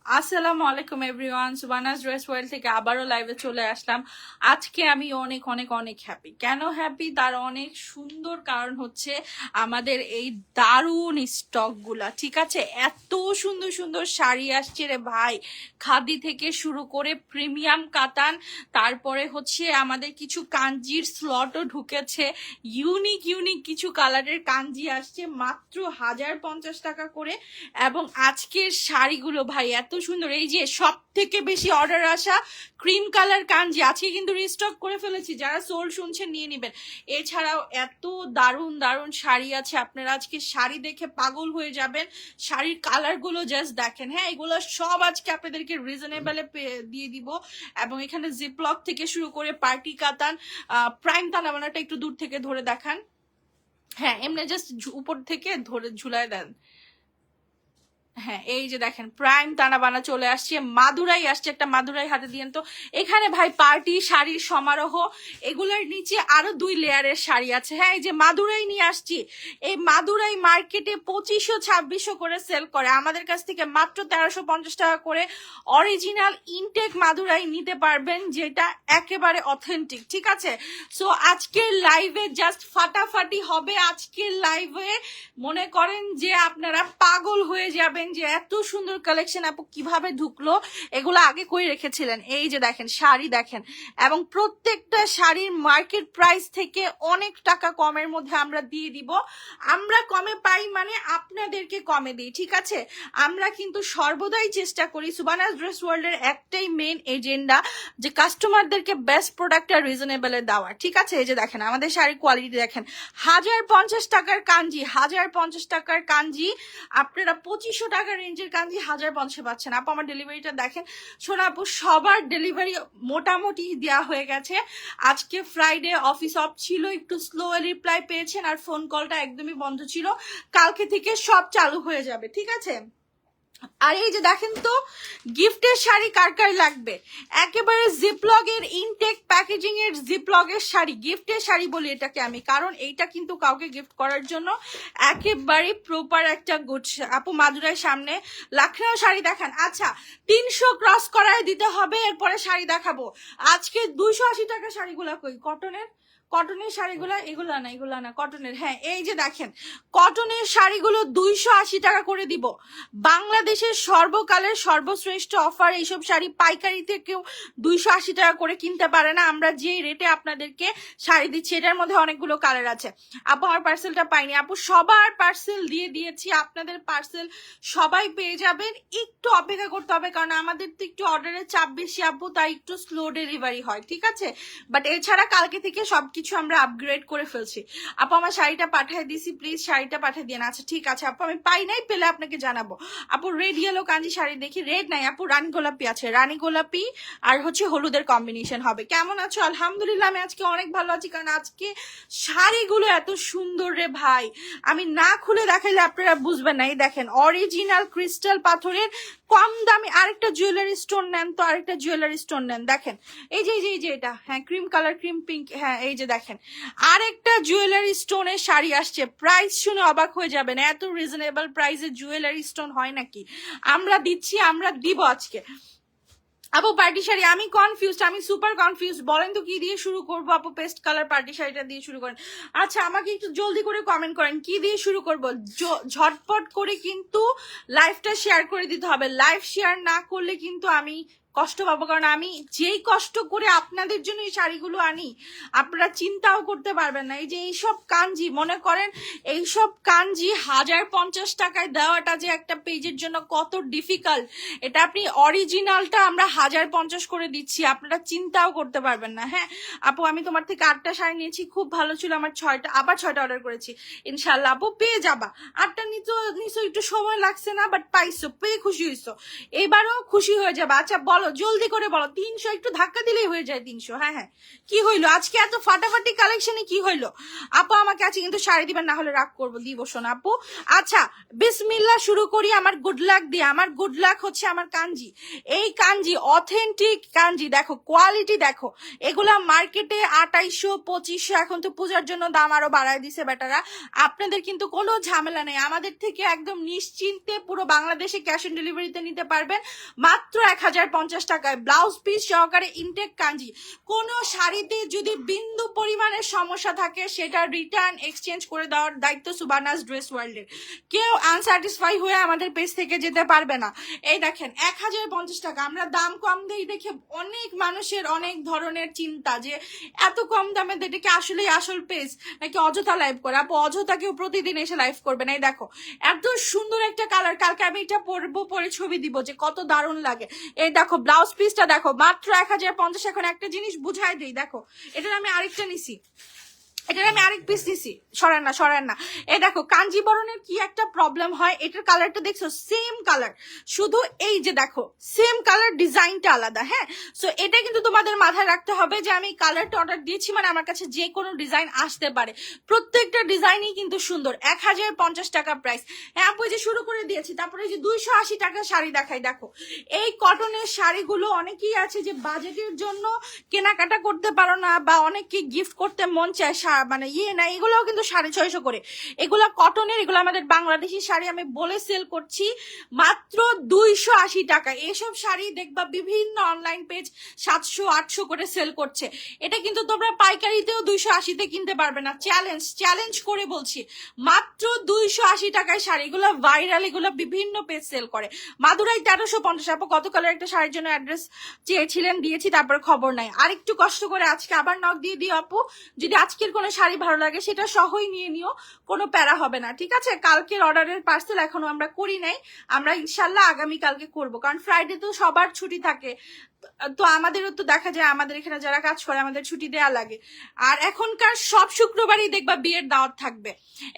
আসসালামু আলাইকুম everyone, সুবানাস dress world থেকে আবারও লাইভে চলে আসলাম। আজকে আমি অনেক অনেক অনেক হ্যাপি। কেন হ্যাপি? তার অনেক সুন্দর কারণ হচ্ছে আমাদের এই দারুণ স্টকগুলা, ঠিক আছে? এত সুন্দর সুন্দর শাড়ি আসছে রে ভাই, খাদি থেকে শুরু করে প্রিমিয়াম কাতান, তারপরে হচ্ছে আমাদের কিছু কাঞ্জির স্লটও ঢুকেছে। ইউনিক ইউনিক কিছু কালারের কাঞ্জি আসছে মাত্র 1050 টাকা করে। এবং আজকের শাড়িগুলো ভাই এত সুন্দর, এই যে সব থেকে বেশি অর্ডার আসা ক্রিম কালার কাঞ্জি আজকে কিন্তু রিস্টক করে ফেলেছি, যারা সোল শুনছেন নিয়ে নেবেন। এছাড়াও এত দারুণ দারুণ শাড়ি আছে, আপনারা আজকে শাড়ি দেখে পাগল হয়ে যাবেন। শাড়ির কালার গুলো জাস্ট দেখেন। হ্যাঁ, এগুলো সব আজকে আপনাদেরকে রিজনেবলে দিয়ে দিব। এবং এখানে জিপলক থেকে শুরু করে পার্টি কাতান, প্রাইম তানাবানাটা একটু দূর থেকে ধরে দেখান। হ্যাঁ, এমনি জাস্ট উপর থেকে ধরে ঝুলায় দেন। হ্যাঁ, এই যে দেখেন প্রাইম তানা বানা চলে আসছে, মাদুরাই আসছে, একটা মাদুরাই হাতে দিয়েন তো। এখানে ভাই পার্টি শাড়ির সমারোহ, এগুলোর নিচে আরো 2 লেয়ারের শাড়ি আছে। হ্যাঁ, এই যে মাদুরাই নিয়ে আসছি, এই মাদুরাই মার্কেটে 2500-2600 করে সেল করে, আমাদের কাছ থেকে মাত্র 1350 টাকা করে অরিজিনাল ইনটেক মাদুরাই নিতে পারবেন, যেটা একেবারে অথেন্টিক, ঠিক আছে? সো আজকের লাইভে জাস্ট ফাটাফাটি হবে। আজকের লাইভে মনে করেন যে আপনারা পাগল হয়ে যাবেন যে এত সুন্দর কালেকশন আপু কিভাবে ঢুকলো, এগুলো আগে করে রেখেছিলেন। এই যে দেখেন শাড়ি দেখেন, এবং প্রত্যেকটা শাড়ির মার্কেট প্রাইস থেকে অনেক টাকা কমের মধ্যে আমরা দিয়ে দিব। আমরা কমে পাই মানে আপনাদেরকে কমে দিই, ঠিক আছে? আমরা কিন্তু সর্বদাই চেষ্টা করি, সুবানাস ড্রেস ওয়ার্ল্ডের একটাই মেন এজেন্ডা, যে কাস্টমারদেরকে বেস্ট প্রোডাক্ট আর রিজনেবলে দেওয়ার, ঠিক আছে? এই যে দেখেন আমাদের শাড়ির কোয়ালিটি দেখেন, 1050 টাকার কাঞ্জি, 1050 টাকার কাঞ্জি আপনারা 2500 টাকার রেঞ্জের কাঞ্জি 1050 পাচ্ছেন। আপু আমার ডেলিভারিটা দেখেন। শোনা আপু, সবার ডেলিভারি মোটামুটি দেওয়া হয়ে গেছে। আজকে ফ্রাইডে অফিস অফ ছিল, একটু স্লো রিপ্লাই পেয়েছেন, আর ফোন কলটা একদমই বন্ধ ছিল। কালকে থেকে সব চালু হয়ে যাবে, ঠিক আছে? আর এই যে দেখেন তো, গিফটের শাড়ি কার কার লাগবে, একেবারে জিপলগের ইনটেক প্যাকেজিং এর জিপলগের শাড়ি, গিফটের শাড়ি বলি এটাকে আমি, কারণ এইটা কিন্তু কাউকে গিফট করার জন্য একেবারে প্রপার একটা গুড। আপু মাদুরাই সামনে লাখনৌ শাড়ি দেখান। আচ্ছা, 300 ক্রস করায় দিতে হবে, এরপরে শাড়ি দেখাবো। আজকে 280 টাকা শাড়িগুলা কই, কটনের কটনের শাড়িগুলো, এগুলা না কটনের। হ্যাঁ, এই যে দেখেন কটনের শাড়িগুলো 280 টাকা করে দিব। বাংলাদেশের সর্বকালের সর্বশ্রেষ্ঠ অফার। এইসব শাড়ি পাইকারিতে কেউ 280 টাকা করে কিনতে পারে না। আমরা যে রেটে আপনাদেরকে শাড়ি দিচ্ছি, এটার মধ্যে অনেকগুলো কালার আছে। আপু আমার পার্সেলটা পাইনি। আপু সবার পার্সেল দিয়ে দিয়েছি, আপনাদের পার্সেল সবাই পেয়ে যাবেন। একটু অপেক্ষা করতে হবে, কারণ আমাদের তো একটু অর্ডারের চাপ বেশি আপু, তাই একটু স্লো ডেলিভারি হয়, ঠিক আছে? বাট এছাড়া কালকে থেকে সবকিছু আমরা আপগ্রেড করে ফেলছি। আপু আমার শাড়িটা পাঠিয়ে দিছি, প্লিজ শাড়িটা পাঠিয়ে দিন। আচ্ছা ঠিক আছে আপু, আমি পাই নাই, পেলে আপনাকে জানাবো। আপু রেড ইয়েলো কাঞ্জি শাড়ি দেখি, রেড নাই আপু, রানী গোলাপি আছে, রানী গোলাপি আর হচ্ছে হলুদের কম্বিনেশন হবে। কেমন আছো? আলহামদুলিল্লাহ আমি আজকে অনেক ভালো আছি, কারণ আজকে শাড়িগুলো এত সুন্দর রে ভাই, আমি না খুলে দেখাইলে আপনারা বুঝবেন না। এই দেখেন অরিজিনাল ক্রিস্টাল পাথরের কম দামি আরেকটা জুয়েলারি স্টোন নেন তো, আরেকটা জুয়েলারি স্টোন নেন। দেখেন এই যে এটা, হ্যাঁ ক্রিম কালার, ক্রিম পিঙ্ক। হ্যাঁ এই যে দেখেন আরেকটা জুয়েলারি স্টোনের শাড়ি আসছে, প্রাইস শুনে অবাক হয়ে যাবেন, এত রিজনেবল প্রাইসে জুয়েলারি স্টোন হয় নাকি? আমরা দিচ্ছি, আমরা দিব আজকে। আপু পার্টি শাড়ি, আমি কনফিউজড, আমি সুপার কনফিউজড। বলেন তো কি দিয়ে শুরু করবো আপু? পেস্ট কালার পার্টি শাড়িটা দিয়ে শুরু করেন। আচ্ছা আমাকে একটু জলদি করে কমেন্ট করেন কি দিয়ে শুরু করবো। ঝটপট করে কিন্তু লাইভটা শেয়ার করে দিতে হবে। লাইভ শেয়ার না করলে কিন্তু আমি কষ্ট পাবো, কারণ আমি যেই কষ্ট করে আপনাদের জন্য এই শাড়িগুলো আনি, আপনারা চিন্তাও করতে পারবেন না। এই যে এইসব কাঞ্জি, মনে করেন এইসব কাঞ্জি 1050 টাকায় দেওয়াটা যে একটা পেজের জন্য কত ডিফিকাল্ট, এটা আপনি অরিজিনালটা আমরা 1050 করে দিচ্ছি, আপনারা চিন্তাও করতে পারবেন না। হ্যাঁ আপু আমি তোমার থেকে 8টা শাড়ি নিয়েছি, খুব ভালো ছিল, আমার 6টা, আবার 6টা অর্ডার করেছি। ইনশাল্লাহ আপু পেয়ে যাবা। 8টা নিচো একটু সময় লাগছে না, বাট পাইছো, পেয়ে খুশি হইছো, এবারও খুশি হয়ে যাবে। আচ্ছা বলো বলো জলদি করে বলো। 300 একটু ধাক্কা দিলেই হয়ে যায় 300। হ্যাঁ হ্যাঁ, কি হইলো আজকে এত ফাটাফাটি কালেকশনে? কি হইলো আপু? আমাকে আজকে কিন্তু শাড়ি দিবেন, না হলে রাগ করবো, দিব শোনা আপু। আচ্ছা বিসমিল্লাহ শুরু করি আমার গুড লাক দিয়ে। আমার গুড লাক হচ্ছে আমার কাঞ্জি। এই কাঞ্জি অথেন্টিক কাঞ্জি, দেখো কোয়ালিটি দেখো। এগুলা মার্কেটে 2800 2500, এখন তো পূজার জন্য দাম আরো বাড়ায় দিছে বেটারা। আপনাদের কিন্তু কোনো ঝামেলা নেই, আমাদের থেকে একদম নিশ্চিন্তে পুরো বাংলাদেশে ক্যাশ অন ডেলিভারিতে নিতে পারবেন মাত্র 1050 টাকায়, ব্লাউজ পিস সহকারে ইনটেক কাঞ্জি। কোন শাড়িতে যদি বিন্দু পরিমাণের সমস্যা থাকে সেটা রিটার্ন এক্সচেঞ্জ করে দেওয়ার দায়িত্ব সুবানাস ড্রেস ওয়ার্ল্ডের। কেউ আনস্যাটিসফাই হয়ে আমাদের পেজ থেকে যেতে পারবে না। এই দেখেন 1050 টাকা, আমরা দাম কম দেই দেখে অনেক মানুষের অনেক ধরনের চিন্তা যে এত কম দামে এটা কি আসলেই আসল পেজ নাকি অযথা লাইভ করে। আপু অযথা কেউ প্রতিদিন এসে লাইভ করবে না। এই দেখো এত সুন্দর একটা কালার, কালকে আমি এটা পরবো, পরে ছবি দিব যে কত দারুণ লাগে। এই দেখো ব্লাউজ পিসটা দেখো মাত্র 1050। এখন একটা জিনিস বুঝাই দিই, দেখো এটার আমি আরেকটা নিছি, এটার আমি আরেক পিস দিছি, সরেন না সরেন না। এই দেখো কাঞ্জিবরণের কি একটা প্রবলেম হয়, এটার কালারটা দেখছো সেম কালার, শুধু এই যে দেখো সেম কালার, ডিজাইনটা আলাদা। হ্যাঁ, সো এটা কিন্তু তোমাদের মাথায় রাখতে হবে যে আমি কালারটা অর্ডার দিয়েছি মানে আমার কাছে যে কোনো ডিজাইন আসতে পারে। প্রত্যেকটা ডিজাইনই কিন্তু সুন্দর। 1050 টাকা প্রাইস। হ্যাঁ আপু যে শুরু করে দিয়েছি, তারপরে যে 280 টাকা শাড়ি দেখাই। দেখো এই কটনের শাড়িগুলো অনেকেই আছে যে বাজেটের জন্য কেনাকাটা করতে পারো না, বা অনেককে গিফট করতে মন চায়, মানে ইয়ে না, এগুলোও কিন্তু 650 করে। এগুলো কটনের, এগুলো আমাদের বাংলাদেশি শাড়ি, আমি বলে সেল করছি মাত্র 280 টাকা। এসব শাড়ি দেখবা বিভিন্ন অনলাইন পেজ 700 800 করে সেল করছে। এটা কিন্তু তোমরা পাইকারিতেও 280-তে কিনতে পারবে না। চ্যালেঞ্জ চ্যালেঞ্জ করে বলছি, মাত্র 280 টাকায় শাড়ি। এগুলো ভাইরাল, এগুলো বিভিন্ন পেজ সেল করে। মাদুরাই 1350। আপু গতকালের একটা শাড়ির জন্য অ্যাড্রেস চেয়েছিলেন, দিয়েছি, তারপর খবর নাই। আর একটু কষ্ট করে আজকে আবার নক দিয়ে দিও আপু, যদি আজকের কোনো শাড়ি ভালো লাগে সেটা সহই নিয়ে নিও, কোনো প্যারা হবে না, ঠিক আছে? কালকের অর্ডারের পার্সেল এখনো আমরা করি নাই, আমরা ইনশাল্লাহ আগামী কালকে করবো, কারণ ফ্রাইডে তো সবার ছুটি থাকে, তো আমাদেরও তো দেখা যায় আমাদের এখানে যারা কাজ করে আমাদের ছুটি দেয়া লাগে। আর এখনকার সব শুক্রবারই দেখবা বিয়ের দাওয়াত থাকবে।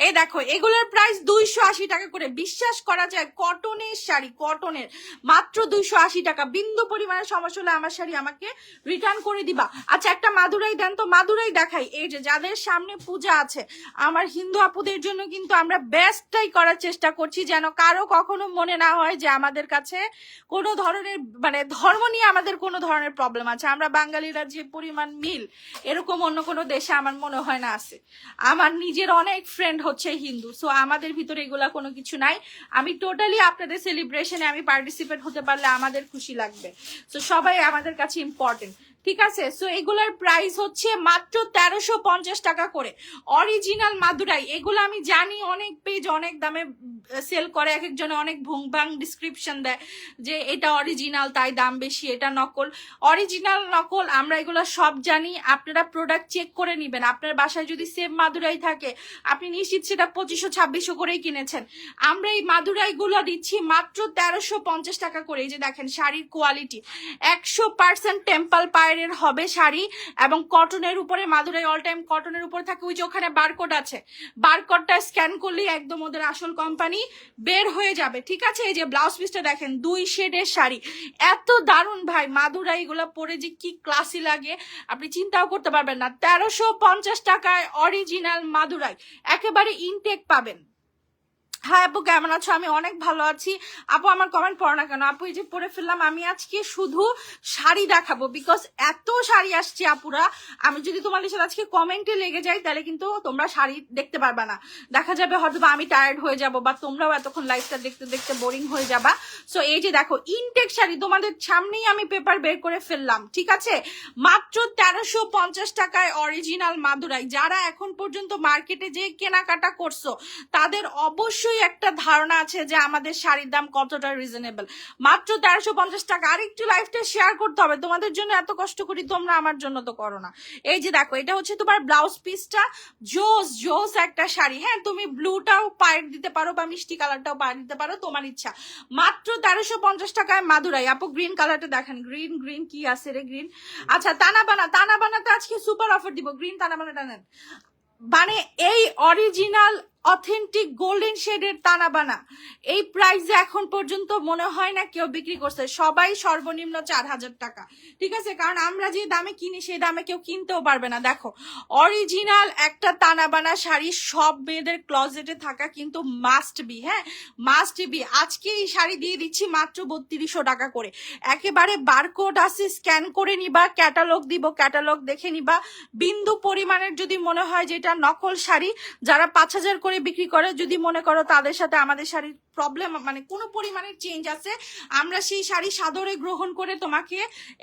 এই দেখো এগুলোর প্রাইস 280 টাকা করে। বিশ্বাস করা যায় কটনের শাড়ি, কটনের মাত্র 280 টাকা। বিন্দু পরিমাণের সমস্যা হলে আমার শাড়ি আমাকে রিটার্ন করে দিবা। আচ্ছা একটা মাদুরাই দেন তো, মাদুরাই দেখাই। এই যে যাদের সামনে পূজা আছে, আমার হিন্দু আপুদের জন্য কিন্তু আমরা বেস্টটাই করার চেষ্টা করছি, যেন কারো কখনো মনে না হয় যে আমাদের কাছে কোনো ধরনের মানে ধর্ম নিয়ে আমাদের কোনো ধরনের প্রবলেম আছে। আমরা বাঙালিরা যে পরিমাণ মিল, এরকম অন্য কোনো দেশে আমার মনে হয় না আছে। আমার নিজের অনেক ফ্রেন্ড হচ্ছে হিন্দু, সো আমাদের ভিতরে এগুলা কোনো কিছু নাই। আমি টোটালি আপনাদের সেলিব্রেশনে আমি পার্টিসিপেট হতে পারলে আমাদের খুশি লাগবে। সো সবাই আমাদের কাছে ইম্পর্টেন্ট, ঠিক আছে? সো এগুলার প্রাইস হচ্ছে মাত্র 1350 টাকা করে। অরিজিনাল মাদুরাই, এগুলো আমি জানি অনেক পেজ অনেক দামে সেল করে, এক একজনে অনেক ভুংভাং ডিসক্রিপশন দেয় যে এটা অরিজিনাল তাই দাম বেশি, এটা নকল। অরিজিনাল নকল আমরা এগুলো সব জানি, আপনারা প্রোডাক্ট চেক করে নিবেন। আপনার বাসায় যদি সেম মাদুরাই থাকে আপনি নিশ্চিত সেটা 2500 2600 করেই কিনেছেন। আমরা এই মাদুরাই গুলো দিচ্ছি মাত্র 1350 টাকা করে। এই যে দেখেন শাড়ির কোয়ালিটি 100% টেম্পল পায়ের হবে শাড়ি, এবং কটনের উপরে, মাদুরাই অল টাইম কটনের উপরে থাকে। ওই যে ওখানে বারকোড আছে, বারকোডটা স্ক্যান করলেই একদম ওদের আসল কোম্পানি বের হয়ে যাবে, ঠিক আছে? এই যে ব্লাউজ পিসটা দেখেন 2 শেডের শাড়ি, এত দারুণ ভাই। মাদুরাই গুলা পরে যে কি ক্লাসি লাগে আপনি চিন্তাও করতে পারবেন না। 1350 টাকায় অরিজিনাল মাদুরাই, একেবারে ইনটেক পাবেন। হ্যাঁ আপু কেমন আছো? আমি অনেক ভালো আছি। আপু আমার কমেন্ট পড়ো না কেন? আপু এই যে পরে ফেললাম, আমি আজকে শুধু শাড়ি দেখাবো, বিকজ এত শাড়ি আসছে আপুরা, আমি যদি তোমাদের সাথে আজকে কমেন্টে লেগে যাই তাহলে কিন্তু তোমরা শাড়ি দেখতে পারবা না। দেখা যাবে হয়তো আমি টায়ার্ড হয়ে যাব, বা তোমরাও এতক্ষণ লাইফটা দেখতে দেখতে বোরিং হয়ে যাবা। সো এই যে দেখো ইনটেক শাড়ি তোমাদের সামনেই আমি পেপার বের করে ফেললাম, ঠিক আছে? মাত্র 1350 টাকায় অরিজিনাল মাদুরাই। যারা এখন পর্যন্ত মার্কেটে যে কেনাকাটা করছো তাদের অবশ্যই একটা ধারণা আছে যে আমাদের শাড়ির দাম কতটা রিজনেবল। মাত্র 1350 টাকা। আর একটু লাইফটা শেয়ার করতে হবে, তোমাদের জন্য এত কষ্ট করি, তোমরা আমার জন্য তো করো না। এই যে দেখো এটা হচ্ছে তোমার ব্লাউজ পিসটা, জোস জোস একটা শাড়ি। হ্যাঁ তুমি ব্লুটাও পায়ের দিতে পারো বা মিষ্টি কালারটাও পায়ের দিতে পারো, তোমার ইচ্ছা। মাত্র 1350 টাকায় মাদুরাই। আপু গ্রিন কালারটা দেখেন, গ্রিন গ্রিন কি আছে রে গ্রিন? আচ্ছা তানাবানা, তানাবানাতে আজকে সুপার অফার দিব, গ্রিন তানাবানাটা নেন। মানে এই অরিজিনাল অথেন্টিক গোল্ডেন শেডের তানা বানা এই প্রাইসে এখন পর্যন্ত মনে হয় না কেউ বিক্রি করছে, সবাই সর্বনিম্ন 4,000 টাকা, ঠিক আছে? কারণ আমরা যে দামে কিনি সেই দামে কেউ কিনতেও পারবে না। দেখো অরিজিনাল একটা তানা বানা শাড়ি সব মেয়েদের ক্লজেটে থাকা কিন্তু মাস্ট বি, হ্যাঁ মাস্ট বি। আজকে এই শাড়ি দিয়ে দিচ্ছি মাত্র 3200 টাকা করে, একেবারে বারকোড আছে, স্ক্যান করে নিবা, ক্যাটালগ দিব, ক্যাটালগ দেখে নিবা। বিন্দু পরিমাণের যদি মনে হয় যে এটা নকল শাড়ি, যারা 5,000 করে বিক্রি করে, যদি মনে করো তাদের সাথে আমাদের শাড়ির প্রবলেম মানে কোনো পরিমাণের চেঞ্জ আছে, আমরা সেই শাড়ি সাদরে গ্রহণ করে তোমাকে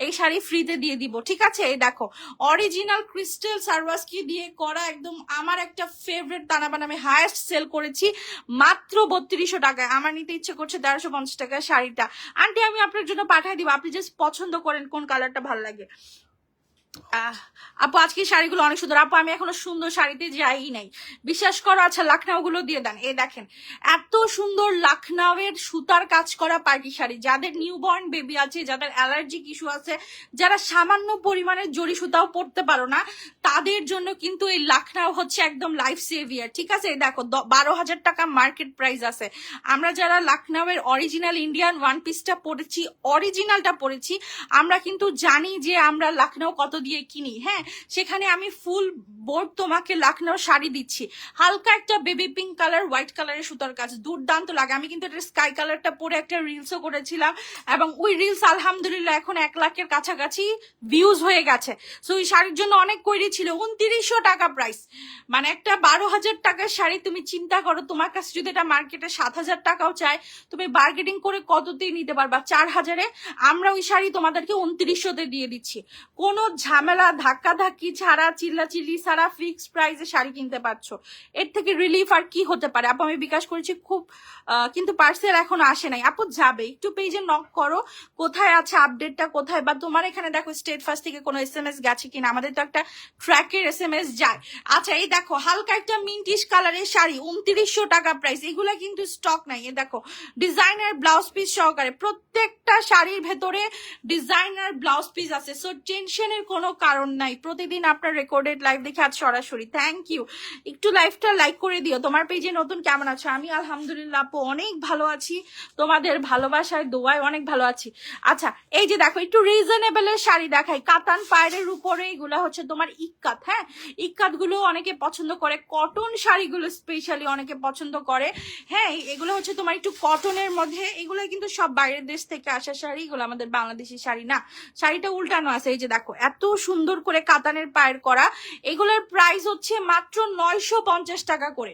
এই শাড়ি ফ্রিতে দিয়ে দিব, ঠিক আছে? এই দেখো অরিজিনাল ক্রিস্টাল সারওয়াস্কি দিয়ে করা একদম আমার একটা ফেভারিট তানা বানা, আমি হায়েস্ট সেল করেছি মাত্র 3200 টাকায়। আমার নিতে ইচ্ছে করছে 1350 টাকায় শাড়িটা। আন্টি আমি আপনার জন্য পাঠিয়ে দিব, আপনি জাস্ট পছন্দ করেন কোন কালারটা ভালো লাগে। আপু আজকে শাড়িগুলো অনেক সুন্দর। আপু আমি এখনো সুন্দর শাড়িতে যাই নাই, বিশ্বাস করো। আচ্ছা লাখনাউ গুলো দিয়ে দেন, এই দেখেন এত সুন্দর লাখনাউয়ের সুতার কাজ করা পার্টি শাড়ি। যাদের নিউবর্ন বেবি আছে, যাদের অ্যালার্জিক ইস্যু আছে, যারা সামান্য পরিমাণের জড়ি সুতাও পরতে পারো না, তাদের জন্য কিন্তু এই লাখনাউ হচ্ছে একদম লাইফ সেভিয়ার, ঠিক আছে? এই দেখো 12,000 টাকা মার্কেট প্রাইস আছে। আমরা যারা লাখনাউয়ের অরিজিনাল ইন্ডিয়ান ওয়ান পিসটা পরেছি, অরিজিনালটা পরেছি, আমরা কিন্তু জানি যে আমরা লাখনাউ কত দিয়ে কিনি। হ্যাঁ সেখানে আমি ফুল বোর্ড তোমাকে লাখনাউ শাড়ি দিচ্ছি, হালকা একটা বেবি পিঙ্ক কালার, হোয়াইট কালারের সুতার কাজ, দুর্দান্ত লাগে। আমি কিন্তু এটা স্কাই কালারটা পরে একটা রিলসও করেছিলাম, এবং ওই রিলস আলহামদুলিল্লাহ এখন 1 লাখের কাছাকাছি ভিউজ হয়ে গেছে। সো ওই শাড়ির জন্য অনেক কৈরি ছিল। 2900 টাকা প্রাইস, মানে একটা 12,000 টাকার শাড়ি। তুমি চিন্তা করো তোমার কাছে যদি এটা মার্কেটে 7,000 টাকাও চায়, তুমি বার্গেটিং করে কততেই নিতে পারবা? 4,000-এ আমরা ওই শাড়ি তোমাদেরকে 2900-তে দিয়ে দিচ্ছি। কোনো ঝামেলা ধাক্কাধাক্কি ছাড়া, চিল্লাচিল্লি ছাড়া ফিক্সড প্রাইসে শাড়ি কিনতে পারছো। এর থেকে রিলিফ আর কি হতে পারে? আপু আমি বিকাশ করেছি খুব, কিন্তু পার্সেল এখনো আসে নাই। আপু যাবে, একটু পেজে নক করো কোথায় আছে আপডেটটা, কোথায়, বা তোমার এখানে দেখো স্টেট ফার্স্ট থেকে কোনো SMS গেছে কিনা। আমাদের তো একটা ট্র্যাকের SMS যায়। আচ্ছা এই দেখো হালকা একটা মিন্টিশ কালারের শাড়ি, 2900 টাকা প্রাইস। এগুলা কিন্তু স্টক নাই। এ দেখো ডিজাইনার ব্লাউজ পিস সহকারে, প্রত্যেকটা শাড়ির ভেতরে ডিজাইনার ব্লাউজ পিস আছে। সো টেনশনের কোনো কারণ নাই। প্রতিদিন আপনার রেকর্ডেড লাইভ দেখে আজ সরাসরি থ্যাংক ইউ। একটু লাইভটা লাইক করে দিও। তোমার পেজে নতুন কেমন আছো? আমি আলহামদুলিল্লাহ আপু অনেক ভালো আছি, তোমাদের ভালোবাসায় দোয়ায় অনেক ভালো আছি। আচ্ছা এই যে দেখো একটু রিজনেবলের শাড়ি দেখাই, কাতান পায়ের উপরে, এগুলো হচ্ছে তোমার ইক্কাত। হ্যাঁ ইক্কাত গুলো অনেকে পছন্দ করে, কটন শাড়িগুলো স্পেশালি অনেকে পছন্দ করে। হ্যাঁ এগুলো হচ্ছে তোমার একটু কটনের মধ্যে, এগুলো কিন্তু সব বাইরের দেশ থেকে আসা শাড়ি, এগুলো আমাদের বাংলাদেশি শাড়ি না। শাড়িটা উল্টানো আছে। এই যে দেখো এত সুন্দর করে কাতানের পায়ের করা, এগুলোর প্রাইস হচ্ছে মাত্র 950 টাকা করে।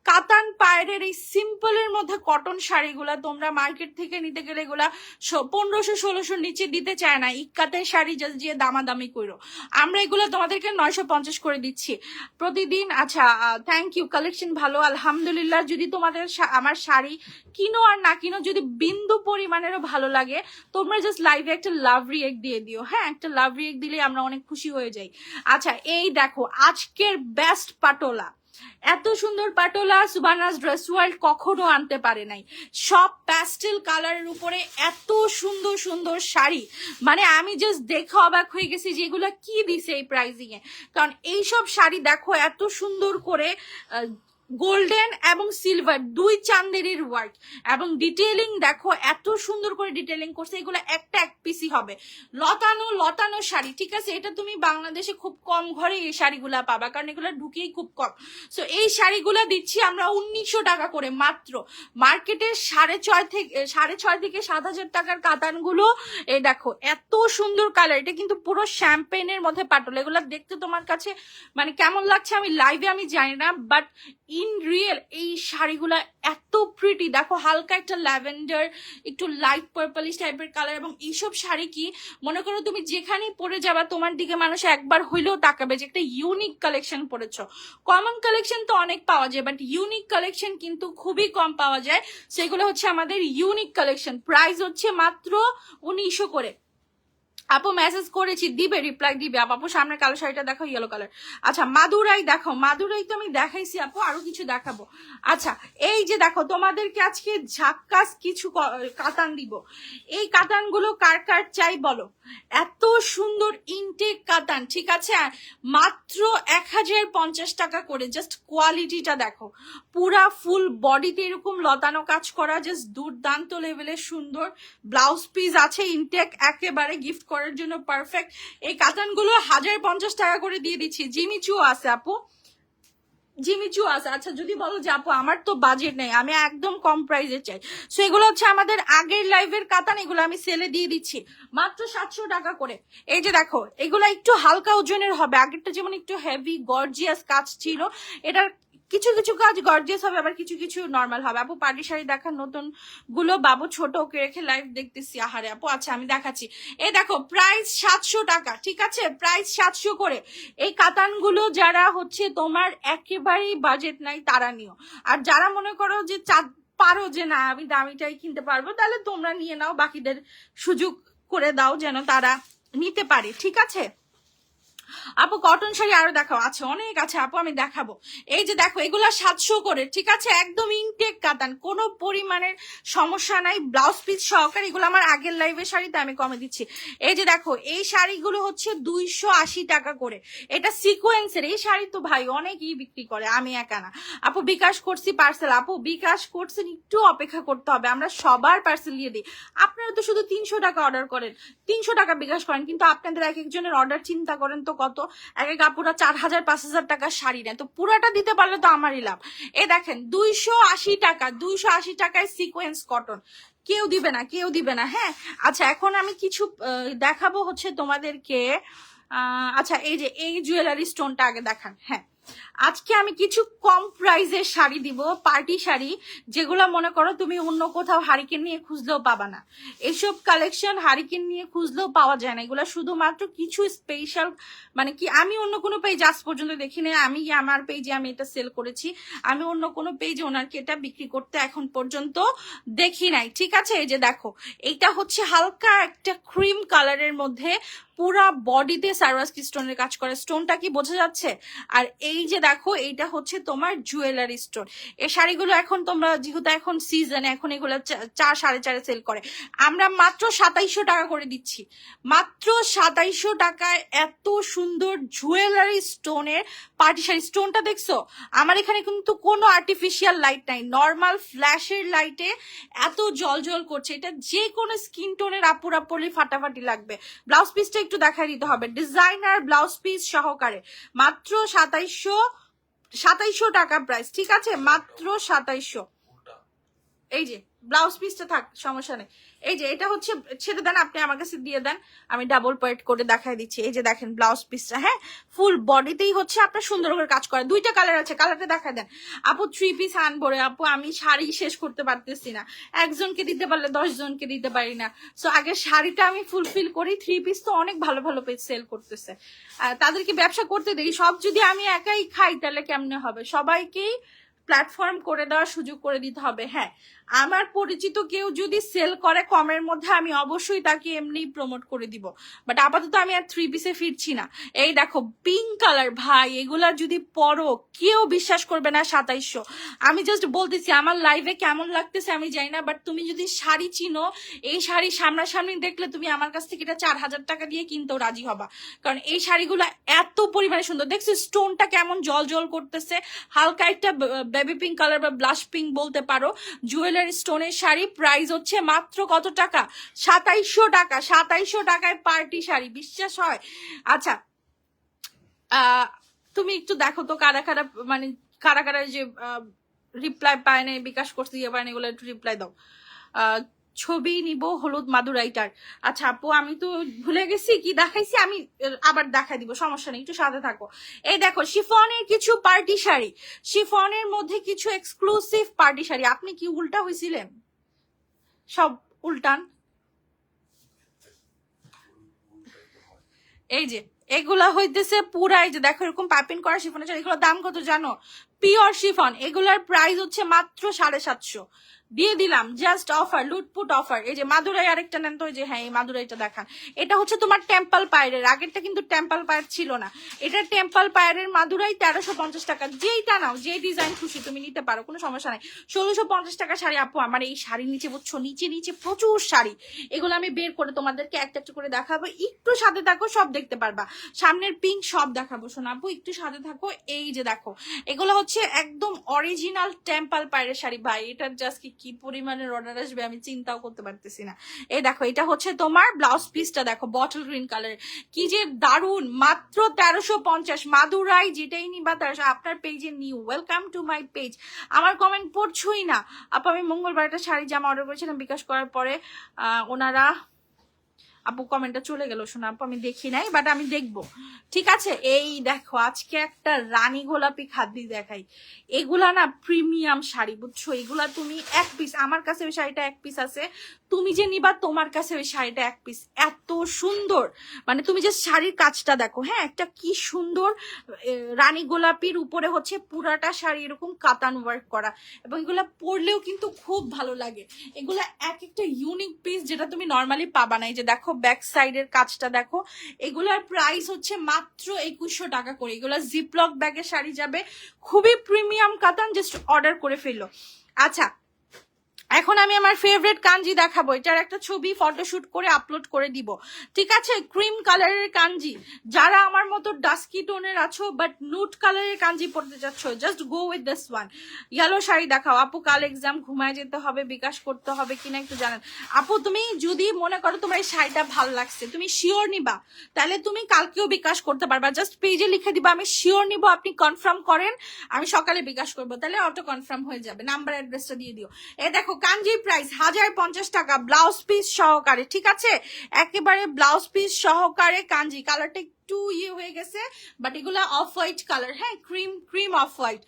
কাতান পায়ের এই সিম্পলের মধ্যে কটন শাড়িগুলা তোমরা মার্কেট থেকে নিতে গেলে এগুলা 1500-1600 নিচে দিতে চায় না। ইক্কাতের শাড়ি যে দামাদামি করো, আমরা এগুলো তোমাদেরকে 950 করে দিচ্ছি প্রতিদিন। আচ্ছা থ্যাংক ইউ, কালেকশন ভালো আলহামদুলিল্লাহ। যদি তোমাদের আমার শাড়ি কিনো আর না কিনো, যদি বিন্দু পরিমাণেরও ভালো লাগে, তোমরা জাস্ট লাইভে একটা লাভ রিয়েক্ট দিয়ে দিও। হ্যাঁ একটা লাভ রিয়েক্ট দিলে আমরা অনেক খুশি হয়ে যাই। আচ্ছা এই দেখো আজকের বেস্ট পাটোলা, এত সুন্দর পাটোলা সুবানাস ড্রেস ওয়ার্ল্ড কখনো আনতে পারে নাই। সব প্যাস্টেল কালারের উপরে এত সুন্দর সুন্দর শাড়ি, মানে আমি জাস্ট দেখে অবাক হয়ে গেছি যে এগুলো কি দিছে এই প্রাইজিং এ। কারণ এইসব শাড়ি দেখো এত সুন্দর করে গোল্ডেন এবং সিলভার দুই চান্দেরির ওয়ার্ক, এবং ডিটেইলিং দেখো এত সুন্দর করে ডিটেইলিং করছে। এগুলো একটা এক পিসি হবে, লতানো লতানো শাড়ি, ঠিক আছে? এটা তুমি বাংলাদেশে খুব কম ঘরে এই শাড়িগুলা পাবা, কারণ এগুলো ঢুকেই খুব কম। সো এই শাড়িগুলা দিচ্ছি আমরা 1900 টাকা করে মাত্র। মার্কেটে 6,500 থেকে 7,000 টাকার কাতানগুলো এই দেখো এত সুন্দর কালার। এটা কিন্তু পুরো শ্যাম্পেনের মধ্যে পাটল। এগুলা দেখতে তোমার কাছে মানে কেমন লাগছে আমি লাইভে আমি জানি না, বাট ইন রিয়েল এই শাড়িগুলা এত প্রিটি। দেখো হালকা একটা ল্যাভেন্ডার, একটু লাইট পার্পলিশ টাইপের কালার, এবং এইসব শাড়ি কি মনে করো তুমি যেখানেই পরে যাবা তোমার দিকে মানুষ একবার হইলেও তাকাবে যে একটা ইউনিক কালেকশন পরেছো। কমন কালেকশন তো অনেক পাওয়া যায়, বাট ইউনিক কালেকশন কিন্তু খুবই কম পাওয়া যায়। সেগুলো হচ্ছে আমাদের ইউনিক কালেকশন। প্রাইস হচ্ছে মাত্র 1900 করে। আপু মেসেজ করেছি, দিবে, রিপ্লাই দিবে। আপু সামনে কালো শাড়িটা দেখো, ইয়েলো কালার। আচ্ছা মাদুরাই দেখো, মাদুরাই তো আমি দেখাইছি আপু, আরো কিছু দেখাবো। আচ্ছা এই যে দেখো, তোমাদেরকে আজকে ঝাক্কাস কিছু কাতান দিব। এই কাতানগুলো কার কার চাই বলো? এত সুন্দর ইনটেক কাতান, ঠিক আছে, মাত্র 1050 টাকা করে। জাস্ট কোয়ালিটিটা দেখো, পুরা ফুল বডিতে এরকম লতানো কাজ করা, জাস্ট দুর্দান্ত লেভেলের সুন্দর। ব্লাউজ পিস আছে ইনটেক, একেবারে গিফট করার জন্য পারফেক্ট। এই কাতানগুলো 1050 টাকা করে দিয়ে দিচ্ছি। জিমিচু আছে আপু, জিমিচু আছে। আচ্ছা যদি বলো যে আপু আমার তো বাজেট নেই, আমি একদম কম প্রাইসে চাই, সো এগুলো হচ্ছে আমাদের আগের লাইভের কাতান, এগুলো আমি সেলে দিয়ে দিচ্ছি মাত্র 700 টাকা করে। এই যে দেখো, এগুলো একটু হালকা ওজনের হবে, আগেরটা যেমন একটু হেভি গর্জিয়াস কাজ ছিল, এটার কিছু কিছু কাজ গর্জিয়াস হবে, আবার কিছু কিছু নর্মাল হবে। আপু পার্টি শাড়ি দেখার, নতুন গুলো, বাবু ছোট ওকে রেখে লাইভ দেখতেছি। আহারে আপু, আচ্ছা আমি দেখাচ্ছি। এই দেখো প্রাইস 700 টাকা, ঠিক আছে, প্রাইস 700 করে। এই কাতানগুলো যারা হচ্ছে তোমার একেবারেই বাজেট নাই তারা নিও, আর যারা মনে করো যে পারো যে না আমি দামিটাই কিনতে পারবো, তাহলে তোমরা নিয়ে নাও, বাকিদের সুযোগ করে দাও যেন তারা নিতে পারে, ঠিক আছে। আপু কটন শাড়ি আরো দেখাও, আছে অনেক আছে আপু, আমি দেখাবো। এই যে দেখো, এগুলা 700 করে, ঠিক আছে, একদম ইনটেক কাতান, কোনো পরিমাণের সমস্যা নাই, ব্লাউজ পিস সহকারে। এগুলো আমার আগের লাইভের শাড়িতে আমি কমে দিচ্ছি। এই যে দেখো, এই শাড়িগুলো হচ্ছে 280 টাকা করে। এটা সিকোয়েন্সের এই শাড়ি, তো ভাই অনেকই বিক্রি করে, আমি একা না। আপু বিকাশ করছি পার্সেল, আপু বিকাশ করছেন, একটু অপেক্ষা করতে হবে, আমরা সবার পার্সেল দিয়ে দিই। আপনারা তো শুধু 300 টাকা অর্ডার করেন, 300 টাকা বিকাশ করেন, কিন্তু আপনাদের এক একজনের অর্ডার চিন্তা করেন তো কত, এক এক আপুরা 4000 5000 টাকার শাড়ি নেয়, তো পুরাটা দিতে পারলে তো আমারই লাভ। এই দেখেন 280 টাকা, 280 টাকায় সিকোয়েন্স কটন, কেউ দিবে না, কেউ দিবে না। হ্যাঁ আচ্ছা, এখন আমি কিছু দেখাবো হচ্ছে তোমাদেরকে। আচ্ছা এই যে এই জুয়েলারি স্টোনটা আগে দেখান। হ্যাঁ আজকে আমি কিছু কম প্রাইসের শাড়ি দিব, পার্টি শাড়ি, যেগুলো মনে করো তুমি অন্য কোথাও হারিকেন নিয়ে খুঁজলেও পাবা না। এইসব কালেকশন হারিকেন নিয়ে খুঁজলেও পাওয়া যায় না, এগুলো শুধুমাত্র কিছু স্পেশাল, মানে কি আমি অন্য কোনো পেজ আজ পর্যন্ত দেখি না, আমি আমার পেজে আমি এটা সেল করেছি, আমি অন্য কোনো পেজে ওনারকে এটা বিক্রি করতে এখন পর্যন্ত দেখি নাই, ঠিক আছে। এই যে দেখো, এইটা হচ্ছে হালকা একটা ক্রিম কালারের মধ্যে, পুরা বডিতে সারওয়াস্কি স্টোনের কাজ করে, স্টোনটা কি বোঝা যাচ্ছে? আর এই যে দেখো, এইটা হচ্ছে তোমার জুয়েলারি স্টোন। এই শাড়িগুলো এখন তোমরা যেহেতু এখন সিজন, এখন এগুলো 4 4.5 সেল করে, আমরা মাত্র 2700 টাকা করে দিচ্ছি, মাত্র 2700 টাকায় এত সুন্দর জুয়েলারি স্টোনের পার্টি শাড়ি। স্টোনটা দেখছো? আমার এখানে কিন্তু কোনো আর্টিফিশিয়াল লাইট নাই, নর্মাল ফ্ল্যাশের লাইটে এত জল জল করছে, এটা যে কোনো স্কিন টোনের আপুরা পরলে ফাটাফাটি লাগবে। ব্লাউজ পিসটা একটু দেখাই দিতে হবে, ডিজাইনার ব্লাউজ পিস সহকারে, মাত্র 2700 টাকা প্রাইস, ঠিক আছে, মাত্র 2700। এই যে ব্লাউজ পিসটা থাক, সমস্যা নেই। এই যে এটা হচ্ছে, ছেড়ে দেন, আপনি আমার কাছে দিয়ে দেন, আমি ডাবল পয়েন্ট করে দেখাই দিচ্ছি। এই যে দেখেন ব্লাউজ পিসটা, হ্যাঁ ফুল বডিতেই হচ্ছে আপনার সুন্দর করে কাজ করে, দুইটা কালার আছে, কালারটা দেখা দেন। আপু 3 পিস আনবো রে আপু, আমি শাড়ি শেষ করতে পারতেছি না, একজনকে দিতে পারলে 10 জনকে দিতে পারি না, সো আগে শাড়িটা আমি ফুলফিল করি। 3 পিস তো অনেক ভালো ভালো পেজ সেল করতেছে, তাদেরকে ব্যবসা করতে দেখি। সব যদি আমি একাই খাই তাহলে কেমনে হবে, সবাইকেই প্ল্যাটফর্ম করে দেওয়ার সুযোগ করে দিতে হবে। হ্যাঁ আমার পরিচিত কেউ যদি সেল করে কমের মধ্যে, আমি অবশ্যই তাকে এমনি প্রমোট করে দিব, বাট আপাতত আমি আর 3 পিসে ফিরছি না। এই দেখো পিঙ্ক কালার, ভাই এগুলা যদি পরো কেউ বিশ্বাস করবে না 2700। আমি জাস্ট বলতেছি আমার লাইভে কেমন লাগতেছে আমি জানি না, বাট তুমি যদি শাড়ি চিনো, এই শাড়ি সামনাসামনি দেখলে তুমি আমার কাছ থেকে এটা 4000 টাকা দিয়ে কিনতেও রাজি হবা, কারণ এই শাড়িগুলো এত পরিমাণে সুন্দর। দেখছি স্টোনটা কেমন জল জল করতেছে, হালকা একটা বেবি পিঙ্ক কালার বা ব্লাশ পিঙ্ক বলতে পারো, জুয়েলারি স্টোনের শাড়ি। প্রাইস হচ্ছে মাত্র কত টাকা? 2700 টাকা। 2700 টাকায় পার্টি শাড়ি, বিশ্বাস হয়? আচ্ছা তুমি একটু দেখো তো কারা কারা, মানে কারা কারা যে রিপ্লাই পায় না, বিকাশ করতে দিয়ে পায় না, এগুলো একটু রিপ্লাই দাও। ছবি নিব হলুদ মাদুরাইটার। আচ্ছা আপু আমি তো ভুলে গেছি কি দেখাইছি, আমি আবার দেখাই দিব, সমস্যা নেই, একটু সাথে থাকো। এই দেখো শিফনের কিছু পার্টি শাড়ি, শিফনের মধ্যে কিছু এক্সক্লুসিভ পার্টি শাড়ি। আপনি কি উল্টা হয়েছিলেন? সব উল্টান। এই যে এগুলা হইতেছে পুরা, এই যে দেখো এরকম পাইপিং করা শিফনের শাড়ি, এগুলোর দাম কত জানো? পিওর শিফন, এগুলার প্রাইস হচ্ছে মাত্র 750 দিয়ে দিলাম, জাস্ট অফার, লুটপুট অফার। এই যে মাদুরাই আরেকটা নেন তো, এই যে হ্যাঁ এই মাদুরাইটা দেখান। এটা হচ্ছে তোমার টেম্পল পায়ের, আগেরটা কিন্তু টেম্পল পায়ের ছিল না, এটা টেম্পল পায়ের মাদুরাই 1350 টাকা। যেইটা নাও, যে ডিজাইন খুশি তুমি নিতে পারো, কোনো সমস্যা নাই। 1650 টাকা শাড়ি আপু। আমার এই শাড়ির নিচে বুঝছো, নিচে নিচে প্রচুর শাড়ি, এগুলো আমি বের করে তোমাদেরকে একটা একটা করে দেখাবো। একটু সাথে থাকো, সব দেখতে পারবা। সামনের পিঙ্ক সব দেখাবো শোনা আপু, একটু সাথে থাকো। এই যে দেখো, এগুলো হচ্ছে একদম অরিজিনাল টেম্পল পায়ের শাড়ি ভাই। এটার জাস্ট কি পরিমাণের অর্ডার আসবে আমি চিন্তাও করতে পারতেছি না। এই দেখো, এটা হচ্ছে তোমার ব্লাউজ পিসটা দেখো, বটল গ্রিন কালার, কি যে দারুন, মাত্র 1350। মাদুরাই যেটাই নিবা 1300। আপনার পেজে new, welcome to my page. আমার কমেন্ট পড়ছই না আপু। আমি মঙ্গলবার একটা শাড়ি জামা অর্ডার করেছিলাম বিকাশ করার পরে, ওনারা, আপু কমেন্টটা চলে গেল শোনা আপু, আমি দেখি নাই, বাট আমি দেখবো, ঠিক আছে। এই দেখো, আজকে একটা রানী গোলাপি খাদ্যি দেখাই। এগুলা না প্রিমিয়াম শাড়ি বুঝছো, এগুলা তুমি এক পিস, আমার কাছে ওই শাড়িটা এক পিস আছে, তুমি যে নিবা তোমার কাছে ওই শাড়িটা এক পিস। এত সুন্দর, মানে তুমি যে শাড়ির কাজটা দেখো, হ্যাঁ একটা কি সুন্দর রানী গোলাপির উপরে হচ্ছে পুরাটা শাড়ি এরকম কাতান ওয়ার্ক করা, এবং এগুলা পরলেও কিন্তু খুব ভালো লাগে। এগুলা এক একটা ইউনিক পিস, যেটা তুমি নর্মালি পাবা না। এই যে দেখো ব্যাক সাইডের কাজটা দেখো, এগুলার প্রাইস হচ্ছে মাত্র 2100 টাকা করে। এগুলা জিপলক ব্যাগের শাড়ি যাবে, খুবই প্রিমিয়াম কাতান, জাস্ট অর্ডার করে ফেললো। আচ্ছা, এখন আমি আমার ফেভারিট কাঞ্জি দেখাবো, এটার একটা ছবি ফটোশুট করে আপলোড করে দিব, ঠিক আছে। ক্রিম কালারের কাঞ্জি, যারা আমার মতো ডাস্কি টোনের আছো বাট নুট কালারের কাঞ্জি পড়তে চাচ্ছ, just go with this one. Yellow sari দেখাও আপু, কাল এক্সাম, ঘুমায় যেতে হবে, বিকাশ করতে হবে কিনা একটু জানেন আপু। তুমি যদি মনে করো তোমার এই শাড়িটা ভালো লাগছে, তুমি শিওর নিবা, তাহলে তুমি কালকেও বিকাশ করতে পারবা। জাস্ট পেজে লিখে দিবা আমি শিওর নিব, আপনি কনফার্ম করেন, আমি সকালে বিকাশ করবো, তাহলে অটো কনফার্ম হয়ে যাবে। নাম্বার অ্যাড্রেসটা দিয়ে দিও। এ দেখো কাঞ্জি প্রাইস 1050 টাকা, ব্লাউজ পিস সহকারে, ঠিক আছে। একেবারে ব্লাউজ পিস সহকারে কাঞ্জি। কালারটা একটু ইয়ে হয়ে গেছে, বাট এগুলা অফ হোয়াইট কালার, হ্যাঁ ক্রিম ক্রিম অফ হোয়াইট।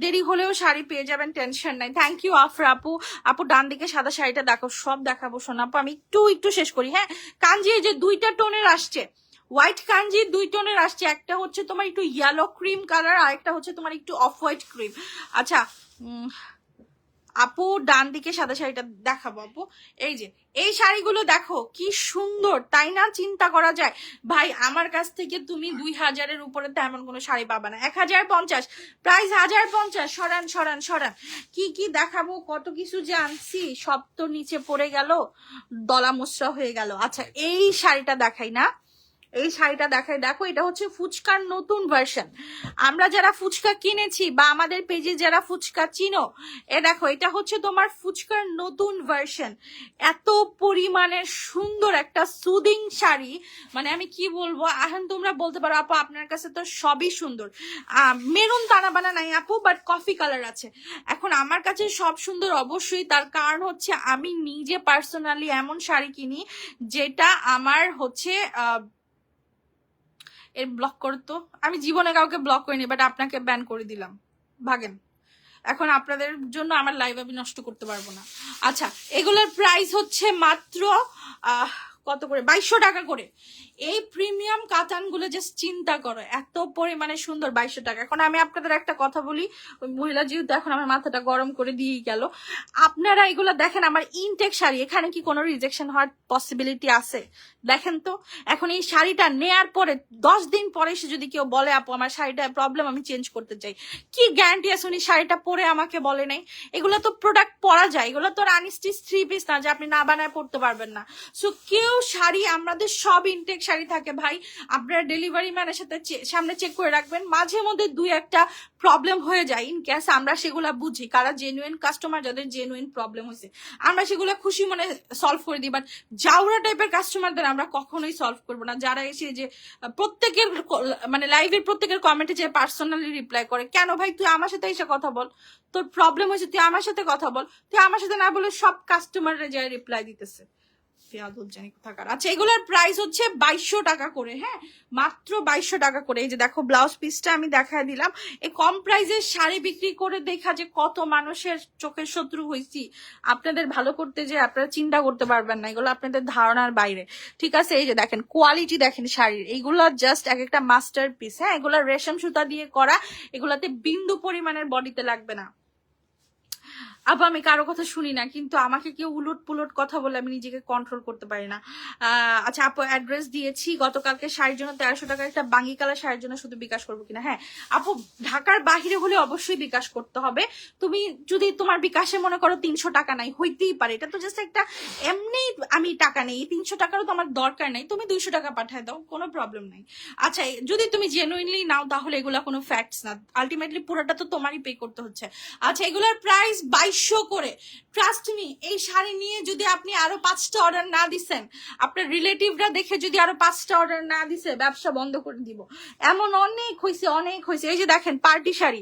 দেরি হলেও শাড়ি পেয়ে যাবেন, টেনশন নাই। থ্যাংক ইউ আফরা আপু। আপু ডান দিকে সাদা শাড়িটা দেখো, সব দেখাবো শোনা আপু, আমি একটু শেষ করি। হ্যাঁ কাঞ্জি এই যে দুইটা টোনের আসছে, হোয়াইট কাঞ্জি দুই টোনের আসছে, একটা হচ্ছে তোমার একটু ইয়েলো ক্রিম কালার, আর একটা হচ্ছে তোমার একটু অফ হোয়াইট ক্রিম। আচ্ছা আপু ডান দিকে সাদা শাড়িটা দেখাবো আপু। এই যে এই শাড়িগুলো দেখো কি সুন্দর, তাই না? চিন্তা করা যায় ভাই, আমার কাছ থেকে তুমি 2000-এর উপরে তেমন কোনো শাড়ি পাবা না। 1050 প্রাইস, 1050। সরান সরান সরান, কি কি দেখাবো, কত কিছু যে আনছি, সব তো নিচে পড়ে গেল, দলা মুচড়া হয়ে গেল। আচ্ছা এই শাড়িটা দেখাই না, এই শাড়িটা দেখাই, দেখো এটা হচ্ছে ফুচকার নতুন ভার্সন। আমরা যারা ফুচকা কিনেছি বা আমাদের পেজে যারা ফুচকা চিনো, এ দেখো এটা হচ্ছে তোমার ফুচকার নতুন ভার্সন। এত পরিমাণে সুন্দর একটা সুদিং শাড়ি, মানে আমি কি বলবো। এখন তোমরা বলতে পারো আপু আপনার কাছে তো সবই সুন্দর, মেরুন তানাবানা নাই আপু, বাট কফি কালার আছে। এখন আমার কাছে সব সুন্দর অবশ্যই, তার কারণ হচ্ছে আমি নিজে পার্সোনালি এমন শাড়ি কিনি যেটা আমার হচ্ছে এর ব্লক করতো। আমি জীবনে কাউকে ব্লক করিনি, বাট আপনাকে ব্যান করে দিলাম, ভাগেন। এখন আপনাদের জন্য আমার লাইভ আমি নষ্ট করতে পারবো না। আচ্ছা এগুলোর প্রাইস হচ্ছে মাত্র কত করে, 2200 টাকা করে। এই প্রিমিয়াম কাতানগুলো জাস্ট চিন্তা করো, এত পরিমাণে সুন্দর, 2200 টাকা। এখন আমি আপনাদের একটা কথা বলি, ওই মহিলা যেহেতু এখন আমার মাথাটা গরম করে দিয়েই গেল, আপনারা এগুলো দেখেন, আমার ইনটেক শাড়ি, এখানে কি কোনো রিজেকশন হওয়ার পসিবিলিটি আছে? দেখেন তো, এখন এই শাড়িটা নেয়ার পরে 10 দিন পরে এসে যদি কেউ বলে আপু আমার শাড়িটা প্রবলেম, আমি চেঞ্জ করতে চাই, কি গ্যারান্টি আছে উনি শাড়িটা পরে আমাকে বলে নাই? এগুলো তো প্রোডাক্ট পরা যায়, এগুলো তো আনস্টিচ 3 পিস না যে আপনি না বানায় পড়তে পারবেন না। সো কেউ শাড়ি, আমাদের সব ইনটেক শাড়ি থাকে ভাই, আপনারা ডেলিভারি ম্যানের সাথে সামনে চেক করে রাখবেন। মাঝে মধ্যে 2-1টা প্রবলেম হয়ে যায়, ইন কেস আমরা সেগুলা বুঝি, কারা জেনুইন কাস্টমার, যাদের জেনুইন প্রবলেম হয়েছে আমরা সেগুলো খুশি মনে সলভ করে দিই। বাট জাউরা টাইপের কাস্টমারদের আমরা কখনোই সলভ করবো না, যারা এসে যে প্রত্যেকের মানে লাইভের প্রত্যেকের কমেন্টে যে পার্সোনালি রিপ্লাই করে, কেন ভাই তুই আমার সাথে এসে কথা বল, তোর প্রবলেম হয়েছে তুই আমার সাথে কথা বল, তুই আমার সাথে না বলে সব কাস্টমাররা যায় রিপ্লাই দিতেছে। আচ্ছা এগুলোর প্রাইস হচ্ছে 2200 টাকা করে, হ্যাঁ মাত্র 2200 টাকা করে। এই যে দেখো ব্লাউজ পিসটা আমি দেখায় দিলাম। এই কম প্রাইসের শাড়ি বিক্রি করে দেখা যে কত মানুষের চোখের শত্রু হয়েছি আপনাদের ভালো করতে, যে আপনারা চিন্তা করতে পারবেন না, এগুলো আপনাদের ধারণার বাইরে। ঠিক আছে, এই যে দেখেন কোয়ালিটি দেখেন শাড়ির, এইগুলো জাস্ট এক একটা মাস্টার পিস। হ্যাঁ এগুলো রেশম সুতা দিয়ে করা, এগুলাতে বিন্দু পরিমাণের বডিতে লাগবে না। আবার আমি কারো কথা শুনি না, কিন্তু আমাকে কেউ উলট পুলট কথা বলে আমি নিজেকে কন্ট্রোল করতে পারি না। আচ্ছা আপু অ্যাড্রেস দিয়েছি, গতকালকে শাড়ির জন্য 1300 টাকার একটা বাঙ্গি কালার শাড়ির জন্য শুধু বিকাশ করবো কিনা? হ্যাঁ আপু ঢাকার বাহিরে হলে অবশ্যই বিকাশ করতে হবে। তুমি যদি তোমার বিকাশে মনে করো 300 টাকা নাই, হইতেই পারে, এটা তো জাস্ট একটা এমনি আমি টাকা নেই, 300 টাকারও তো আমার দরকার নাই, তুমি 200 টাকা পাঠায় দাও, কোনো প্রবলেম নাই। আচ্ছা যদি তুমি জেনুইনলি নাও তাহলে এগুলা কোনো ফ্যাক্টস না, আলটিমেটলি পুরোটা তো তোমারই পে করতে হচ্ছে। আচ্ছা এগুলার প্রাইস 2200 করে। ট্রাস্ট মি, এই শাড়ি নিয়ে যদি আপনি আরো 5টা অর্ডার না দিছেন, আপনার রিলেটিভরা দেখে যদি আরো 5টা অর্ডার না দিছে, ব্যবসা বন্ধ করে দিব। এমন অনেক হয়েছে, অনেক হয়েছে। এই যে দেখেন পার্টি শাড়ি,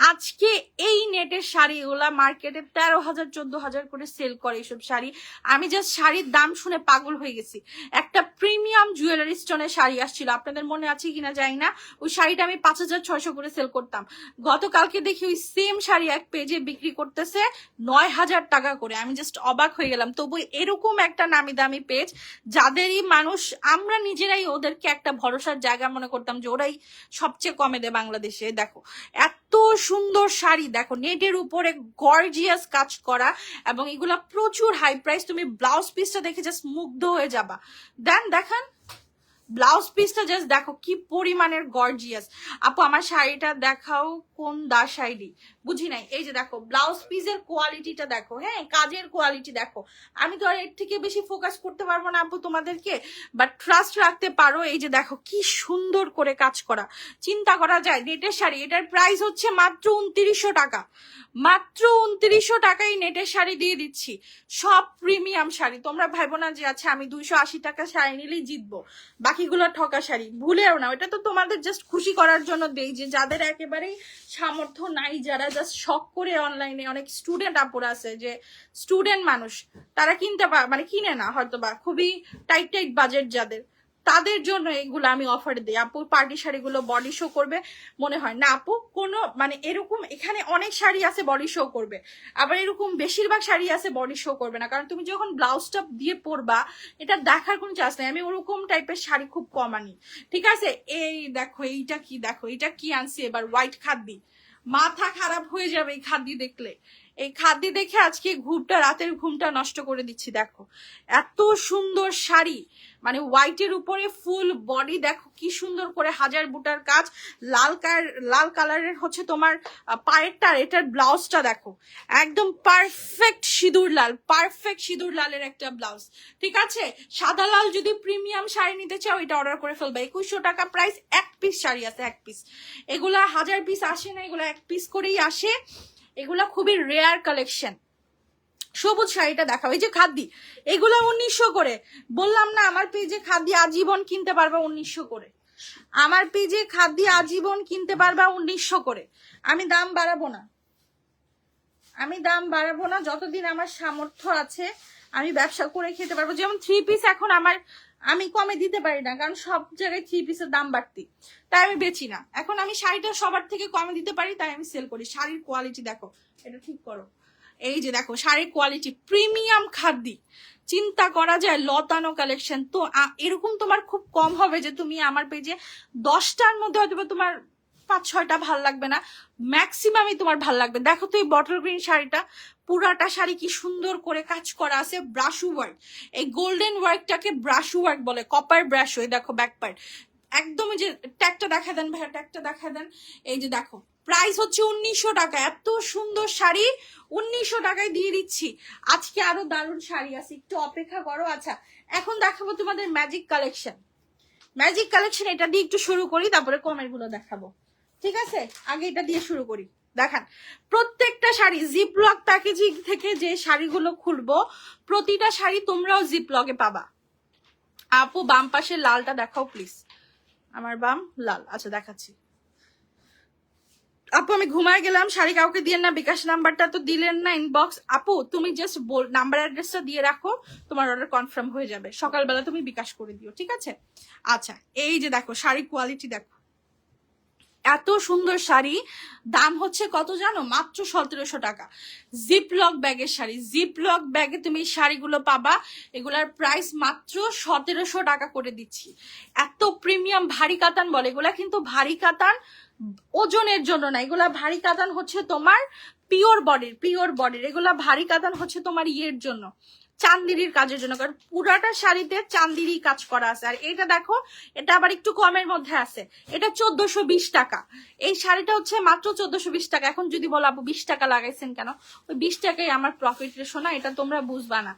আজকে এই নেটের শাড়িগুলা মার্কেটে 13,000 14,000 করে সেল করে এইসব শাড়ি। আমি জাস্ট শাড়ির দাম শুনে পাগল হয়ে গেছি। একটা প্রিমিয়াম জুয়েলারি স্টোনের শাড়ি আসছিল, আপনাদের মনে আছে কিনা জানি না, ওই শাড়িটা আমি 5,600 করে সেল করতাম। গতকালকে দেখি ওই সেম শাড়ি এক পেজে বিক্রি করতেছে 9,000 টাকা করে। আমি জাস্ট অবাক হয়ে গেলাম। তবু এরকম একটা নামি দামি পেজ, যাদেরই মানুষ আমরা নিজেরাই ওদেরকে একটা ভরসার জায়গা মনে করতাম যে ওরাই সবচেয়ে কমে দেয় বাংলাদেশে। দেখো এত সুন্দর শাড়ি, দেখো নেটের উপরে গর্জিয়াস কাজ করা, এবং এগুলা প্রচুর হাই প্রাইস। তুমি ব্লাউজ পিসটা দেখে জাস্ট মুগ্ধ হয়ে যাবা। দেখান ব্লাউজ পিসটা জাস্ট দেখো কি পরিমাণের গর্জিয়াস। আপু আমার শাড়িটা দেখাও, কোন দা শাড়ি বুঝি নাই। এই যে দেখো ব্লাউজ পিসের কোয়ালিটিটা দেখো, হ্যাঁ কাজের কোয়ালিটি দেখো। আমি তো আর এর থেকে বেশি ফোকাস করতে পারবো না আপু তোমাদেরকে, বাট ট্রাস্ট রাখতে পারো। এই যে দেখো কি সুন্দর করে কাজ করা, চিন্তা করা যায়। নেটের শাড়ি, এটার প্রাইস হচ্ছে মাত্র 2900 টাকা, মাত্র 2900 টাকায় নেটের শাড়ি দিয়ে দিচ্ছি। সব প্রিমিয়াম শাড়ি, তোমরা ভাইবো না যে আচ্ছা আমি 280 টাকা শাড়ি নিলেই জিতবো, বাকিগুলো ঠকা শাড়ি, ভুলেও না। এটা তো তোমাদের জাস্ট খুশি করার জন্য দেই, যে যাদের একেবারেই সামর্থ্য নাই, যারা জাস্ট শখ করে অনলাইনে, অনেক স্টুডেন্ট আপুরা আছে যে স্টুডেন্ট মানুষ, তারা কিনতে মানে কিনে না হয়তো, বা খুবই টাইট টাইট বাজেট যাদের, তাদের জন্য এগুলো আমি অফার দিই। আপু পার্টি শাড়িগুলো বডি শো করবে মনে হয় না আপু, কোনো মানে এরকম এখানে অনেক শাড়ি আছে বডি শো করবে, আবার এরকম বেশিরভাগ শাড়ি আছে বডি শো করবে না, কারণ তুমি যখন ব্লাউজটা দিয়ে পরবা এটা দেখার কোনো চান্স নেই। আমি ওরকম টাইপের শাড়ি খুব কম আনি। ঠিক আছে, এই দেখো এইটা কি, দেখো এটা কি আনছি এবার, হোয়াইট খাদ্দি, মাথা খারাপ হয়ে যাবে এই খাদ্দি দেখলে। এই খাদ্দি দেখে আজকে ঘুমটা, রাতের ঘুমটা নষ্ট করে দিচ্ছি। দেখো এত সুন্দর শাড়ি, মানে হোয়াইটের উপরে ফুল বডি, দেখো কি সুন্দর করে হাজার বুটার কাজ, লাল কালারের হচ্ছে তোমার পায়েরটার, এটার ব্লাউজটা দেখো একদম পারফেক্ট সিঁদুর লাল, পারফেক্ট সিঁদুর লালের একটা ব্লাউজ। ঠিক আছে, সাদা লাল যদি প্রিমিয়াম শাড়ি নিতে চাও এটা অর্ডার করে ফেলবে। 2100 টাকা প্রাইস, এক পিস শাড়ি আছে, এক পিস। এগুলা 1000 পিস আসে না, এগুলা এক পিস করেই আসে, এগুলা খুবই রেয়ার কালেকশন। সবুজ শাড়িটা দেখাও, এই যে খাদ্দি, এগুলো 1900 করে। বললাম না আমার পেজে খাদ্দি আজীবন কিনতে পারবা 1900 করে, আমার পেজে খাদ্দি আজীবন কিনতে পারবা 1900 করে। আমি দাম বাড়াবো না, আমি দাম বাড়াবো না, যতদিন আমার সামর্থ্য আছে আমি ব্যবসা করে খেতে পারবো। যেমন 3 পিস এখন আমার, আমি কমে দিতে পারি না, কারণ সব জায়গায় 3 পিসের দাম বাড়তি, তাই আমি বেচি না। এখন আমি শাড়িটা সবার থেকে কমে দিতে পারি, তাই আমি সেল করি। শাড়ির কোয়ালিটি দেখো, এটা ঠিক করো, এই যে দেখো শাড়ির কোয়ালিটি প্রিমিয়াম খাদ্দি, চিন্তা করা যায় লতানো কালেকশন। তো এরকম তোমার খুব কম হবে যে তুমি আমার পেজে 10টার মধ্যে হয়তো তোমার 5-6টা ভাল লাগবে না, ম্যাক্সিমামই তোমার ভাল লাগবে। দেখো তো এই বটল গ্রিন শাড়িটা, পুরাটা শাড়ি কি সুন্দর করে কাজ করা আছে, ব্রাশু ওয়ার্ক, এই গোল্ডেন ওয়ার্কটাকে ব্রাশু ওয়ার্ক বলে, কপার ব্রাশ। ওই দেখো ব্যাক পার্ট একদম, যে ট্যাগটা দেখা দেন ভাইয়া, ট্যাগটা দেখা দেন। এই যে দেখো প্রাইস হচ্ছে 1900 টাকা, এত সুন্দর শাড়ি 1900 টাকায় দিয়ে দিচ্ছি। আজকে আরো দারুণ শাড়ি আছে, একটু অপেক্ষা করো। আচ্ছা এখন দেখাবো তোমাদের ম্যাজিক কালেকশন, ম্যাজিক কালেকশন এটা দিয়ে একটু শুরু করি, তারপরে কমের গুলো দেখাবো। ঠিক আছে, আগে এটা দিয়ে শুরু করি। দেখান প্রত্যেকটা শাড়ি জিপলক প্যাকেজিং থেকে যে শাড়িগুলো খুলবো, প্রতিটা শাড়ি তোমরাও জিপলকে পাবা। আপু বাম পাশের লালটা দেখাও প্লিজ, আমার বাম লাল। আচ্ছা দেখাচ্ছি। আপু আমি ঘুমায় গেলাম, শাড়ি কাউকে দিয়ে না, বিকাশ নাম্বারটা তো দিলেন না, ইনবক্স। আপু তুমি জাস্ট নাম্বার অ্যাড্রেসটা দিয়ে রাখো, তোমার অর্ডার কনফার্ম হয়ে যাবে, সকালবেলা তুমি বিকাশ করে দিও, ঠিক আছে? আচ্ছা, এই যে দেখো শাড়ি কোয়ালিটি দেখো, এত সুন্দর শাড়ি। দাম হচ্ছে কত জানো? মাত্র 1700 টাকা। জিপলক ব্যাগের শাড়ি, জিপলক ব্যাগে তুমি এই শাড়িগুলো পাবা, এগুলার প্রাইস মাত্র 1700 টাকা করে দিচ্ছি। এত প্রিমিয়াম ভারী কাতান বলে, এগুলা কিন্তু ভারী কাতান ওজনের জন্য না, এগুলা ভারী কাতান হচ্ছে তোমার পিওর বডির, এগুলা ভারী কাতান হচ্ছে তোমার ইয়ের জন্য, চান্দিরির কাজের জন্য, কারণ পুরাটা শাড়িতে চান্দিরি কাজ করা আছে। আর এটা দেখো, এটা আবার একটু কমের মধ্যে আছে, এটা 1420 টাকা। এই শাড়িটা হচ্ছে মাত্র 1420 টাকা। এখন যদি বলো আপু 20 টাকা লাগাইছেন কেন, ওই 20 টাকাই আমার প্রফিট রে শোনা, এটা তোমরা বুঝবা না।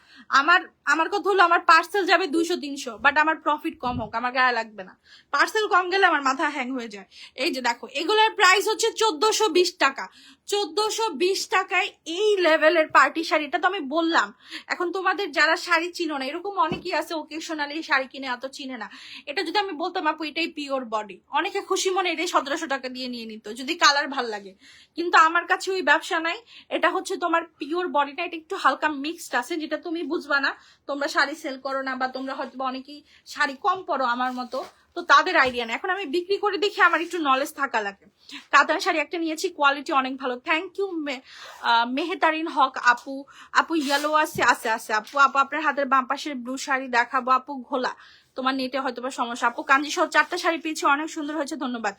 আমার কথা হলো আমার পার্সেল যাবে 200-300, বাট আমার প্রফিট কম হোক, আমার গায়ে লাগবে না। পার্সেল কম গেলে আমার মাথা হ্যাং হয়ে যায়। এই যে দেখো, এগুলোর প্রাইস হচ্ছে 1420 টাকা। 1420 টাকায় এই লেভেলের পার্টি শাড়িটা তো আমি বললাম। এখন তোমাদের যারা শাড়ি চিনো না, এরকম অনেকেই আছে ওকেশনালি শাড়ি কিনে এত চিনে না, এটা যদি আমি বলতাম আপু এটাই পিওর বডি, অনেকে খুশি মনে এটাই 1700 টাকা দিয়ে নিয়ে নিত যদি কালার ভাল লাগে। কিন্তু আমার কাছে ওই ব্যবসা নাই, এটা হচ্ছে তোমার পিওর বডিটা, এটা একটু হালকা মিক্সড আছে, যেটা তুমি বুঝবা না, তোমরা শাড়ি সেল করো না, বা তোমরা হয়তো অনেকেই শাড়ি কম পরো আমার মতো, তো তাদের আইডিয়া না। এখন আমি বিক্রি করে দেখি, আমার একটু নলেজ থাকা লাগে। কাতান শাড়ি একটা নিয়েছি, কোয়ালিটি অনেক ভালো, থ্যাংক ইউ মেহেতারিন হক আপু। আপু ইয়েলো আছে, আছে আছে আপু। আপু আপনার হাতের বাম পাশের ব্লু শাড়ি দেখাবো আপু, ঘোলা, তোমার নেটে হয়তো বা সমস্যা। আপু কাঞ্জি সহ 4টা শাড়ি পেয়েছি, অনেক সুন্দর হয়েছে, ধন্যবাদ।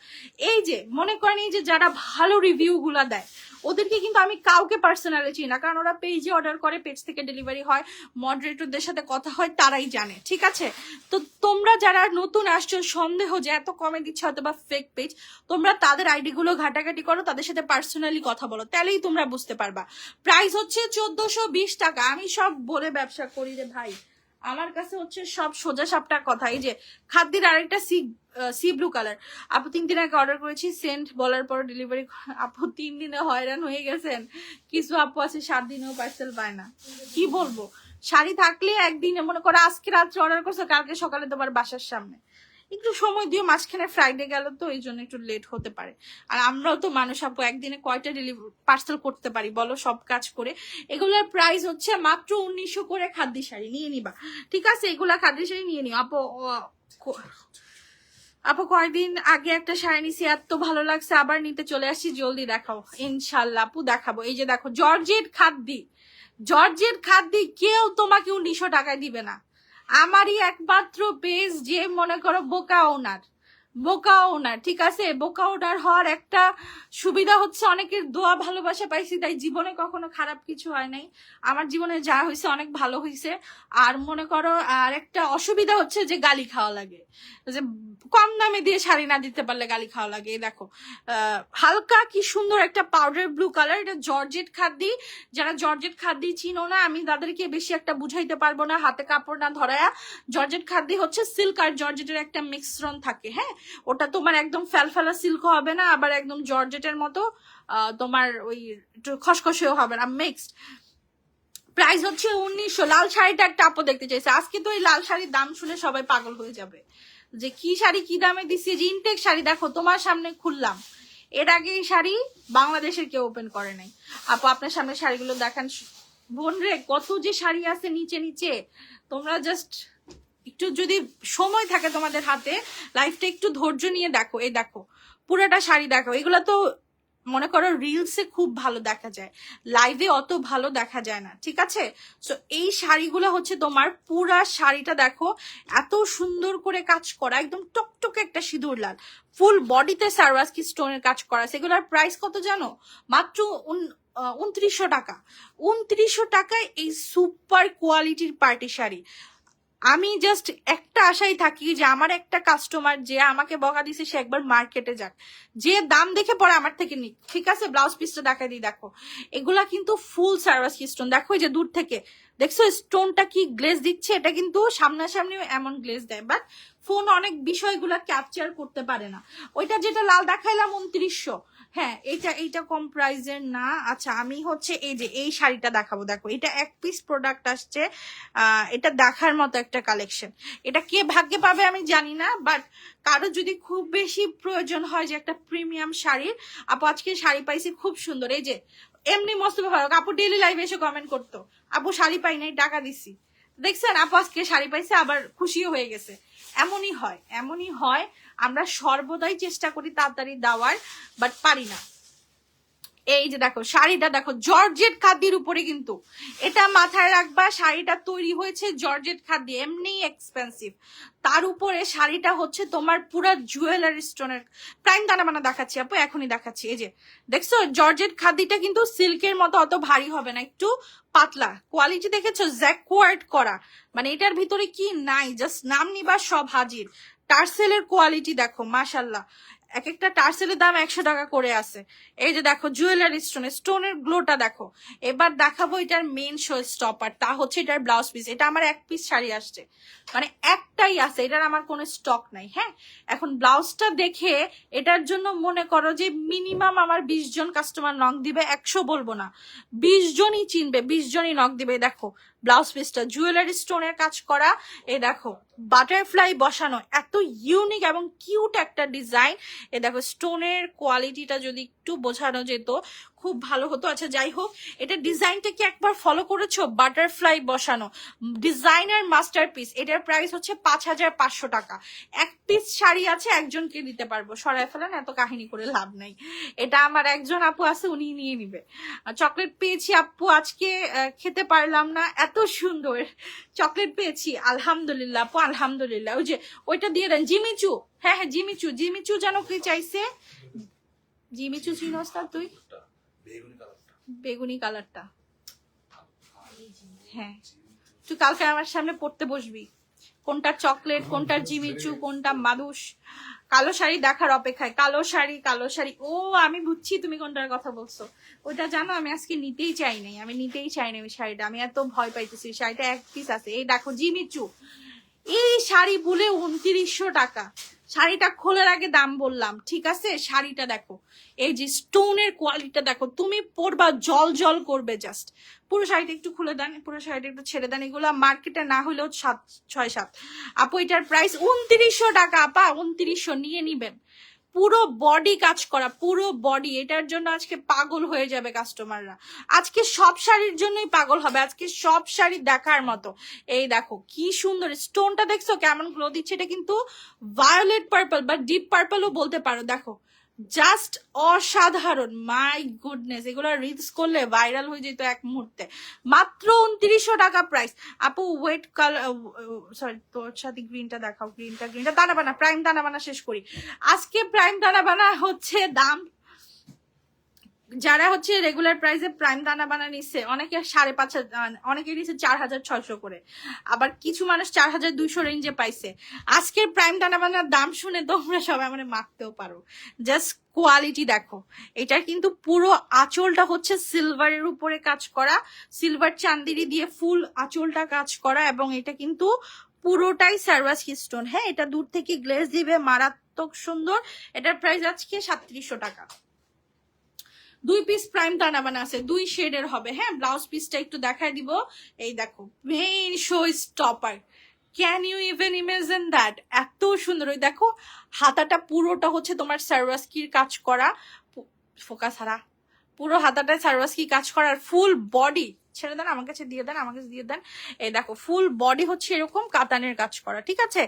এই যে মনে করেন, এই যে যারা ভালো রিভিউ গুলা দেয়, ওদেরকে কিন্তু আমি কাউকে পার্সোনালি চিনি না, কারণ ওরা পেজে অর্ডার করে, পেজ থেকে ডেলিভারি হয়, মডারেটরদের সাথে কথা হয়, তারাই জানে, ঠিক আছে? তো তোমরা যারা নতুন আসছো, সন্দেহ যে এত কমে দিচ্ছে হয়তো বা ফেক পেজ, তোমরা তাদের আইডি গুলো ঘাটাঘাটি করো, তাদের সাথে পার্সোনালি কথা বলো, তাহলেই তোমরা বুঝতে পারবা। প্রাইস হচ্ছে 1420 টাকা। আমি সব বলে ব্যবসা করি রে ভাই, আমার কাছে হচ্ছে সব সোজা সাপটা কথা। এই যে খাদ্যের আরেকটা সি ব্লু কালার, আপু 3 দিন আগে অর্ডার করেছি, সেন্ট বলার পর ডেলিভারি, আপু 3 দিনে হয়রান হয়ে গেছেন। কিছু আপু আছে 7 দিনেও পার্সেল পায় না, কি বলবো। শাড়ি থাকলে একদিনে, মনে করো আজকে রাত্রে অর্ডার করছো, কালকে সকালে তোমার বাসার সামনে, একটু সময় দিও, মাঝখানে ফ্রাইডে গেল তো এই জন্য একটু লেট হতে পারে। আর আমরাও তো মানুষ আপু, একদিনে কয়টা পার্সেল করতে পারি বলো, সব কাজ করে। এগুলোর প্রাইস হচ্ছে মাত্র 1900 করে। খাদ্য শাড়ি নিয়ে নিবা, ঠিক আছে? এগুলা খাদ্য শাড়ি নিয়ে নিও আপু। আপু কয়েকদিন আগে একটা শাড়ি নিছি, এত ভালো লাগছে, আবার নিতে চলে আসছি, জলদি দেখাও। ইনশাল্লাহ আপু দেখাবো। এই যে দেখো, জর্জেট খাদ্যি, জর্জেট খাদ্যি, কেউ তোমাকে 1900 টাকায় দিবে না। আমারই একমাত্র পেজ, যে মনে করো বোকা ওনার, বোকা ওনার, ঠিক আছে? বোকা ওনার হওয়ার একটা সুবিধা হচ্ছে অনেকের দোয়া ভালোবাসা পাইছি, তাই জীবনে কখনো খারাপ কিছু হয় নাই। আমার জীবনে যা হয়েছে অনেক ভালো হয়েছে। আর মনে করো আর একটা অসুবিধা হচ্ছে যে গালি খাওয়া লাগে, যে কম দামে দিয়ে শাড়ি না দিতে পারলে গালি খাওয়া লাগে। এই দেখো, হালকা কি সুন্দর একটা পাউডার ব্লু কালার, এটা জর্জেট খাদ্যি। যারা জর্জেট খাদ্যি চিনো না, আমি তাদেরকে বেশি একটা বুঝাইতে পারবো না, হাতে কাপড় না ধরায়া। জর্জেট খাদ্যি হচ্ছে সিল্ক আর জর্জেটের একটা মিশ্রণ থাকে, হ্যাঁ? ওটা তোমার একদম ফ্যালফেলা সিল্ক হবে না, আবার একদম জর্জেটের মতো তোমার ওই একটু খসখসেও হবে না, মিক্সড। প্রাইস হচ্ছে 1900। লাল শাড়িটা একটা আপু দেখতে চাইছে, আজকে তো এই লাল শাড়ির দাম শুনে সবাই পাগল হয়ে যাবে, যে কি শাড়ি কি দামে দিচ্ছি। যে ইনটেক শাড়ি দেখো, তোমার সামনে খুললাম, এর আগে এই শাড়ি বাংলাদেশের কেউ ওপেন করে নাই। আপু আপনার সামনে শাড়িগুলো দেখান। বোন রে, কত যে শাড়ি আছে নিচে নিচে, তোমরা জাস্ট একটু যদি সময় থাকে তোমাদের হাতে, লাইফটা একটু ধৈর্য নিয়ে দেখো। এই দেখো, পুরাটা শাড়ি দেখো। এগুলা তো মনে করো রিলসে খুব ভালো দেখা যায়, লাইভে অত ভালো দেখা যায় না, ঠিক আছে? সো এই শাড়িগুলো হচ্ছে তোমার, পুরা শাড়িটা দেখো, এত সুন্দর করে কাজ করা, একদম টকটকে একটা সিঁদুর লাল, ফুল বডিতে সারওয়াস্কি স্টোনের কাজ করা। সেগুলোর প্রাইস কত জানো? মাত্র 2900 টাকা। 2900 টাকায় এই সুপার কোয়ালিটির পার্টি শাড়ি। আমি জাস্ট একটা আশাই থাকি, যে আমার একটা কাস্টমার যে আমাকে বকা দিছে, সে একবার মার্কেটে যাক, যে দাম দেখে পরে আমার থেকে নিক, ঠিক আছে? ব্লাউজ পিসটা দেখা দিই, দেখো এগুলা কিন্তু ফুল সারওয়াস্কি স্টোন। দেখো এই যে দূর থেকে দেখছো স্টোনটা কি গ্লেজ দিচ্ছে, এটা কিন্তু সামনাসামনিও এমন গ্লেজ দেয়, বাট ফোন অনেক বিষয়গুলা ক্যাপচার করতে পারে না। ওইটা যেটা লাল দেখাইলাম 2900, হ্যাঁ এইটা কম প্রাইজের না। আচ্ছা আমি হচ্ছে এই যে এই শাড়িটা দেখাবো, দেখো এটা এক পিস প্রোডাক্ট আসছে, এটা দেখার মতো একটা কালেকশন। এটা কে ভাগ্যে পাবে আমি জানি না, বাট কারো যদি খুব বেশি প্রয়োজন হয় যে একটা প্রিমিয়াম শাড়ির, আপু আজকে শাড়ি পাইছি খুব সুন্দর। এই যে এমনি মস্ত ভালো, আপু ডেইলি লাইভে এসে কমেন্ট করতো আপু শাড়ি পাই নাই টাকা দিছি, দেখছেন আপু আজকে শাড়ি পাইছে আবার খুশিও হয়ে গেছে। এমনই হয়, এমনই হয়, আমরা সর্বদাই চেষ্টা করি তাড়াতাড়ি দেওয়ার, বাট পারি না। এই যে দেখো শাড়িটা দেখো জর্জেট খাদির উপরে, কিন্তু এটা মাথায় রাখবা, শাড়িটা তৈরি হয়েছে জর্জেট খাদি, এমনি এক্সপেন্সিভ, তার উপরে শাড়িটা হচ্ছে তোমার পুরো জুয়েলারি স্টোনের প্রাইম দানা বানা দেখাচ্ছি আপু, এখনই দেখাচ্ছি। এই যে দেখছো জর্জেট খাদিটা কিন্তু সিল্কের মতো অত ভারী হবে না, একটু পাতলা, কোয়ালিটি দেখেছো জ্যাকওয়ার্ড করা, মানে এটার ভিতরে কি নাই, জাস্ট নাম নিবা সব হাজির। টার্সেলের কোয়ালিটি দেখো মাশাল্লাহ, এক একটা টার্সেলের দাম 100 টাকা করে আছে। এই যে দেখো জুয়েলারি স্টোনের গ্লোটা দেখো। এবার দেখাবো এটার মেন শো স্টপার, তা হচ্ছে এটার ব্লাউজ পিস। এটা আমার এক পিস শাড়ি আসছে, মানে একটাই আছে, এটার আমার কোনো স্টক নাই। হ্যাঁ এখন ব্লাউজটা দেখে এটার জন্য মনে করো যে মিনিমাম আমার 20 জন কাস্টমার নক দিবে, 100 বলবো না, 20 জনই চিনবে, 20 জনই নক দিবে। দেখো ব্লাউজ পিসটা জুয়েলারি স্টোনের কাজ করা, এই দেখো বাটারফ্লাই বসানো, এত ইউনিক এবং কিউট একটা ডিজাইন। এ দেখো স্টোনের কোয়ালিটিটা যদি একটু বোঝানো যেত খুব ভালো হতো। আচ্ছা যাই হোক, এটা ডিজাইনটা কি একবার ফলো করেছো, বাটারফ্লাই বসানো ডিজাইনার মাস্টারপিস। এটার প্রাইস হচ্ছে 5500 টাকা। এক পিস শাড়ি আছে, একজনকে দিতে পারবো, সরাই ফেলেন, এত কাহিনী করে লাভ নাই। এটা আমার একজন আপু আছে, উনি নিয়ে নিবে। চকলেট পেয়েছি আপু আজকে, খেতে পারলাম না, এত সুন্দর চকলেট পেয়েছি, আলহামদুলিল্লাহ আপু আলহামদুলিল্লাহ। ওই যে ওইটা দিয়ে দেন জিমিচু, হ্যাঁ হ্যাঁ জিমিচু, জিমিচু যেন কি চাইছে, জিমিচু চিনোস না তুই, বেগুনি কালারটা, হ্যাঁ তুই কালকে আমার সামনে পড়তে বসবি, কোনটা চকলেট কোনটা জিমিচু কোনটা মাদুস। কালো শাড়ি দেখার অপেক্ষায়, কালো শাড়ি কালো শাড়ি, ও আমি বুঝছি তুমি কোনটার কথা বলছো। ওইটা জানো আমি আজকে নিতেই চাই নাই, আমি নিতেই চাই না ওই শাড়িটা, আমি এত ভয় পাইতেছি। শাড়িটা এক পিস আছে, এই দেখো জিমিচু, এই শাড়ি বলে 2900 টাকা। শাড়িটা খোলার আগে দাম বললাম, ঠিক আছে। শাড়িটা দেখো, এই যে স্টোনের কোয়ালিটিটা দেখো, তুমি পরবা জল জল করবে জাস্ট। পুরো শাড়িটা একটু খুলে দেন, পুরো শাড়িটা একটু ছেড়ে দেন, এগুলো মার্কেটে না হলেও 6-7। আপু এটার প্রাইস 2900 টাকা, আপা 2900 নিয়ে নিবেন। পুরো বডি কাজ করা, পুরো বডি, এটার জন্য আজকে পাগল হয়ে যাবে কাস্টমাররা, আজকে সব শাড়ির জন্যই পাগল হবে, আজকে সব শাড়ি দেখার মতো। এই দেখো কি সুন্দর স্টোনটা, দেখছো কেমন গ্লো দিচ্ছে, এটা কিন্তু ভায়োলেট পার্পল বা ডিপ পার্পলও বলতে পারো। দেখো জাস্ট অসাধারণ, মাই গুডনেস, এগুলো রিলস করলে ভাইরাল হয়ে যেত এক মুহূর্তে। মাত্র 2900 টাকা প্রাইস। আপু ওয়েট কালার, সরি তোর সাথে গ্রিনটা দেখাও, গ্রিনটা দানা বানা, প্রাইম দানা বানা শেষ করি আজকে। প্রাইম দানা বানা হচ্ছে দাম, যারা হচ্ছে রেগুলার প্রাইসে প্রাইম দানা বানা নিচ্ছে, অনেকে 5,500, অনেকে নিচ্ছে 4600 করে, আবার কিছু মানুষ 4200 রেঞ্জে পাইছে। আজকের প্রাইম দানা বানার দাম শুনে তোমরা সবাই মানে মারতেও পারো, জাস্ট কোয়ালিটি দেখো। এটার কিন্তু পুরো আঁচলটা হচ্ছে সিলভারের উপরে কাজ করা, সিলভার চান্দিরি দিয়ে ফুল আঁচলটা কাজ করা, এবং এটা কিন্তু পুরোটাই সারওয়াসকি স্টোন। হ্যাঁ এটা দূর থেকে গ্লেজ দিবে, মারাত্মক সুন্দর। এটার প্রাইস আজকে 3700 টাকা। 2 পিস প্রাইম দানা বানা আছে, 2 শেডের হবে। হ্যাঁ ব্লাউজ পিসটা একটু দেখাই দিব, এই দেখো main show stopper, can you even imagine that, এত সুন্দর। ওই দেখো হাতাটা পুরোটা হচ্ছে তোমার সারওয়াসকির কাজ করা, ফোকাস হারা, পুরো হাতাটায় সারওয়াসকি কাজ করার, ফুল বডি, ছেড়ে দেন আমার কাছে দিয়ে দেন, আমার কাছে দিয়ে দেন। এই দেখো ফুল বডি হচ্ছে এরকম কাতানের কাজ করা, ঠিক আছে।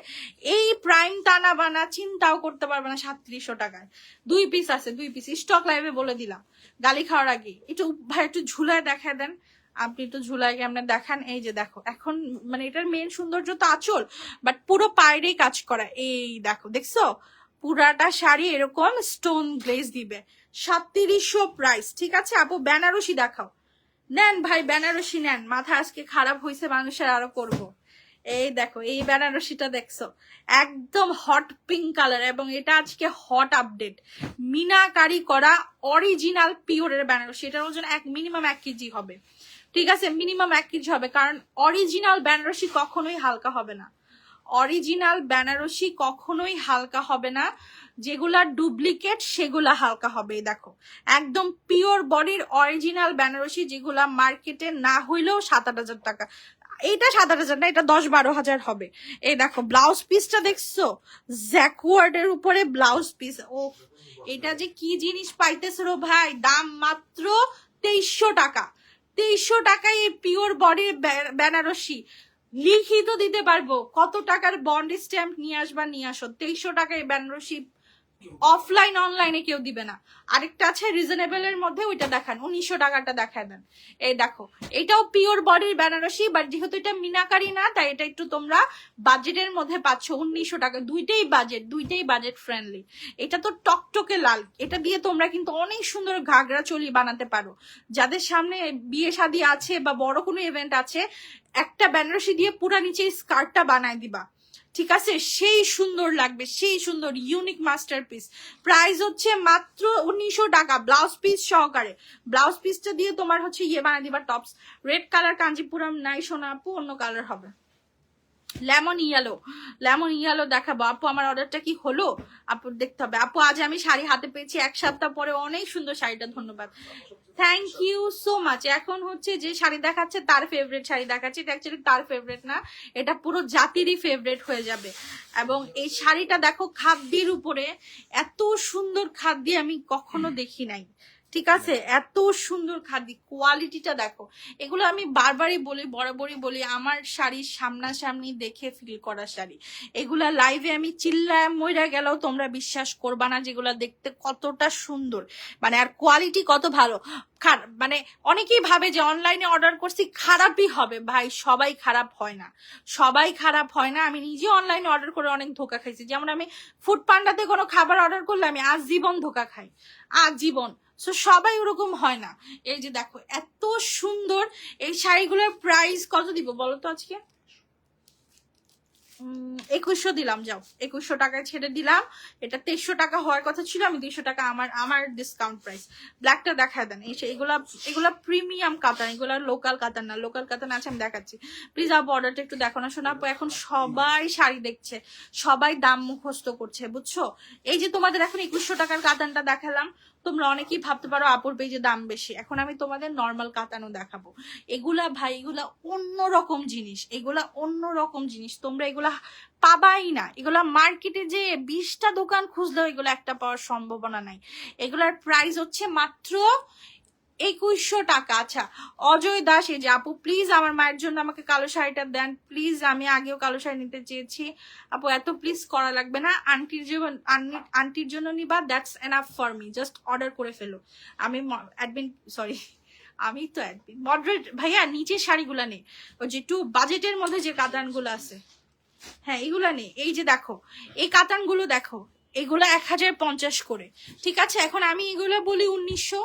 এই প্রাইম দানা বানা চিন্তাও করতে পারবে না 3700 টাকায়। 2 পিস আছে, 2 পিস স্টক লাইভে বলে দিলাম গালি খাওয়ার আগে। একটু ভাই একটু ঝুলায় দেখায় দেন, আপনি একটু ঝুলায় কেমন দেখান। এই যে দেখো এখন মানে এটার মেন সৌন্দর্য তো আঁচল, বাট পুরো পায়েরই কাজ করা। এই দেখো দেখছো পুরাটা শাড়ি এরকম স্টোন গ্লেজ দিবে, 3700 প্রাইস, ঠিক আছে। আপু বেনারসি দেখাও, নেন ভাই বেনারসি নেন, মাথা আজকে খারাপ হয়েছে মানুষের, আরো করব। এই দেখো এই বেনারসিটা দেখছো, একদম হট পিঙ্ক কালার, এবং এটা আজকে হট আপডেট, মিনাকারি করা অরিজিনাল পিওরের বেনারসি। এটার ওজন মিনিমাম 1 কেজি হবে, ঠিক আছে, মিনিমাম 1 কেজি হবে, কারণ অরিজিনাল বেনারসি কখনোই হালকা হবে না, অরিজিনাল বেনারসি কখনোই হালকা হবে না, যেগুলা ডুপ্লিকেট সেগুলা হালকা হবে। দেখো একদম পিওর বডির অরিজিনাল বেনারসি, যেগুলা মার্কেটে না হইলেও 7-8 হাজার টাকা। এইটা 7-8 হাজার না, এটা 10-12 হাজার হবে। এই দেখো ব্লাউজ পিসটা দেখছো, জ্যাকওয়ার্ডের উপরে ব্লাউজ পিস। ও এটা যে কি জিনিস পাইতেছো রে ভাই, দাম মাত্র 2300 টাকা। 2300 টাকায় এই পিওর বডির বেনারসি লিখিত দিতে পারবো। কত টাকার বন্ড স্ট্যাম্প নিয়ে আসবা, নিয়ে আসো। 2300 টাকায় বেনারসি অফলাইন অনলাইনে কেউ দিবে না। আরেকটা আছে রিজনেবল এর মধ্যে, ওইটা দেখান, 1900 টাকাটা দেখায় দেন। এই দেখো এটাও পিওর বডির বেনারসি, বাট যেহেতু এটা মিনাকারি না, তাই এটা একটু তোমরা বাজেটের মধ্যে পাচ্ছ 1900 টাকা। দুইটাই বাজেট ফ্রেন্ডলি। এটা তো টকটকে লাল, এটা দিয়ে তোমরা কিন্তু অনেক সুন্দর ঘাগরা চলি বানাতে পারো। যাদের সামনে বিয়ে শাদী আছে বা বড় কোনো ইভেন্ট আছে, একটা বেনারসি দিয়ে পুরা নিচে স্কার্টটা বানায় দিবা, ঠিক আছে, সেই সুন্দর লাগবে, সেই সুন্দর ইউনিক মাস্টারপিস। প্রাইস হচ্ছে মাত্র 1900 টাকা, ব্লাউজ পিস সহকারে। ব্লাউজ পিসটা দিয়ে তোমার হচ্ছে ইয়ে বানিয়ে দিবা টপস। রেড কালার কাঞ্জিপুরম নাই সোনা আপু, অন্য কালার হবে। লেমন ইয়েলো দেখাবো আপু। আমার অর্ডারটা কি হলো আপু, দেখতে হবে আপু। আজ আমি শাড়ি হাতে পেয়েছি 1 সপ্তাহ পরে, অনেক সুন্দর শাড়িটা, ধন্যবাদ, থ্যাংক ইউ সো মাচ। এখন হচ্ছে যে শাড়ি দেখাচ্ছে তার ফেভারিট শাড়ি দেখাচ্ছে, এটা অ্যাকচুয়ালি তার ফেভারিট না, এটা পুরো জাতিরই ফেভারিট হয়ে যাবে। এবং এই শাড়িটা দেখো খাদ্যের উপরে, এত সুন্দর খাদ্য আমি কখনো দেখি নাই, ঠিক আছে, এত সুন্দর খাদি, কোয়ালিটিটা দেখো। এগুলো আমি বারবারই বলি, বরাবরই বলি, আমার শাড়ি সামনাসামনি দেখে ফিল করা শাড়ি। এগুলা লাইভে আমি চিল্লায় মইরা গেলেও তোমরা বিশ্বাস করবা না যেগুলা দেখতে কতটা সুন্দর, মানে আর কোয়ালিটি কত ভালো। মানে অনেকেই ভাবে যে অনলাইনে অর্ডার করছি খারাপই হবে, ভাই সবাই খারাপ হয় না, সবাই খারাপ হয় না। আমি নিজে অনলাইনে অর্ডার করে অনেক ধোকা খাইছি। যেমন আমি ফুড পান্ডাতে কোনো খাবার অর্ডার করলে আমি আজীবন ধোকা খাই, আজীবন। সো সবাই ওরকম হয় না। এই যে দেখো এত সুন্দর এই শাড়িগুলোর প্রাইস কত দিব বলো তো আজকে? 2100 দিলাম, যাও 2100 টাকায় ছেড়ে দিলাম। এটা 2300 টাকা হওয়ার কথা ছিল, আমি 200 টাকা আমার ডিসকাউন্ট প্রাইস। ব্ল্যাকটা দেখায় দেন। এগুলা প্রিমিয়াম কাতান, এগুলা লোকাল কাতান না, লোকাল কাতান আছে আমি দেখাচ্ছি। প্লিজ আপু অর্ডারটা একটু দেখো না শোনা আপু। এখন সবাই শাড়ি দেখছে, সবাই দাম মুখস্থ করছে, বুঝছো। এই যে তোমাদের এখন 2100 টাকার কাতানটা দেখালাম, তোমরা অনেকেই ভাবতে পারো আপুর পেজে দাম বেশি। এখন আমি তোমাদের নর্মাল কাতানও দেখাবো। এগুলা ভাই এগুলা অন্যরকম জিনিস, এগুলা অন্যরকম জিনিস, তোমরা এগুলা পাবাই না। এগুলা মার্কেটে যে 20টা দোকান খুঁজলেও এগুলো একটা পাওয়ার সম্ভাবনা নাই। এগুলার প্রাইস হচ্ছে মাত্র 2100 টাকা। আচ্ছা অজয় দাস, এই যে আপু প্লিজ আমার মায়ের জন্য আমাকে কালো শাড়িটা দেন প্লিজ, আমি আগেও কালো শাড়ি নিতে চেয়েছি আপু, এত প্লিজ করা লাগবে না, আন্টির জন্য নিবা, that's enough for me, just order করে ফেলো। আমি অ্যাডমিন, সরি আমি তো অ্যাডমিন, মডারেট ভাইয়া নিচের শাড়িগুলা নেই, ওই যে একটু বাজেটের মধ্যে যে কাতানগুলো আছে, হ্যাঁ এগুলা নেই। এই যে দেখো এই কাতানগুলো দেখো, এগুলা 1050 করে, ঠিক আছে। এখন আমি এগুলো বলি 1900,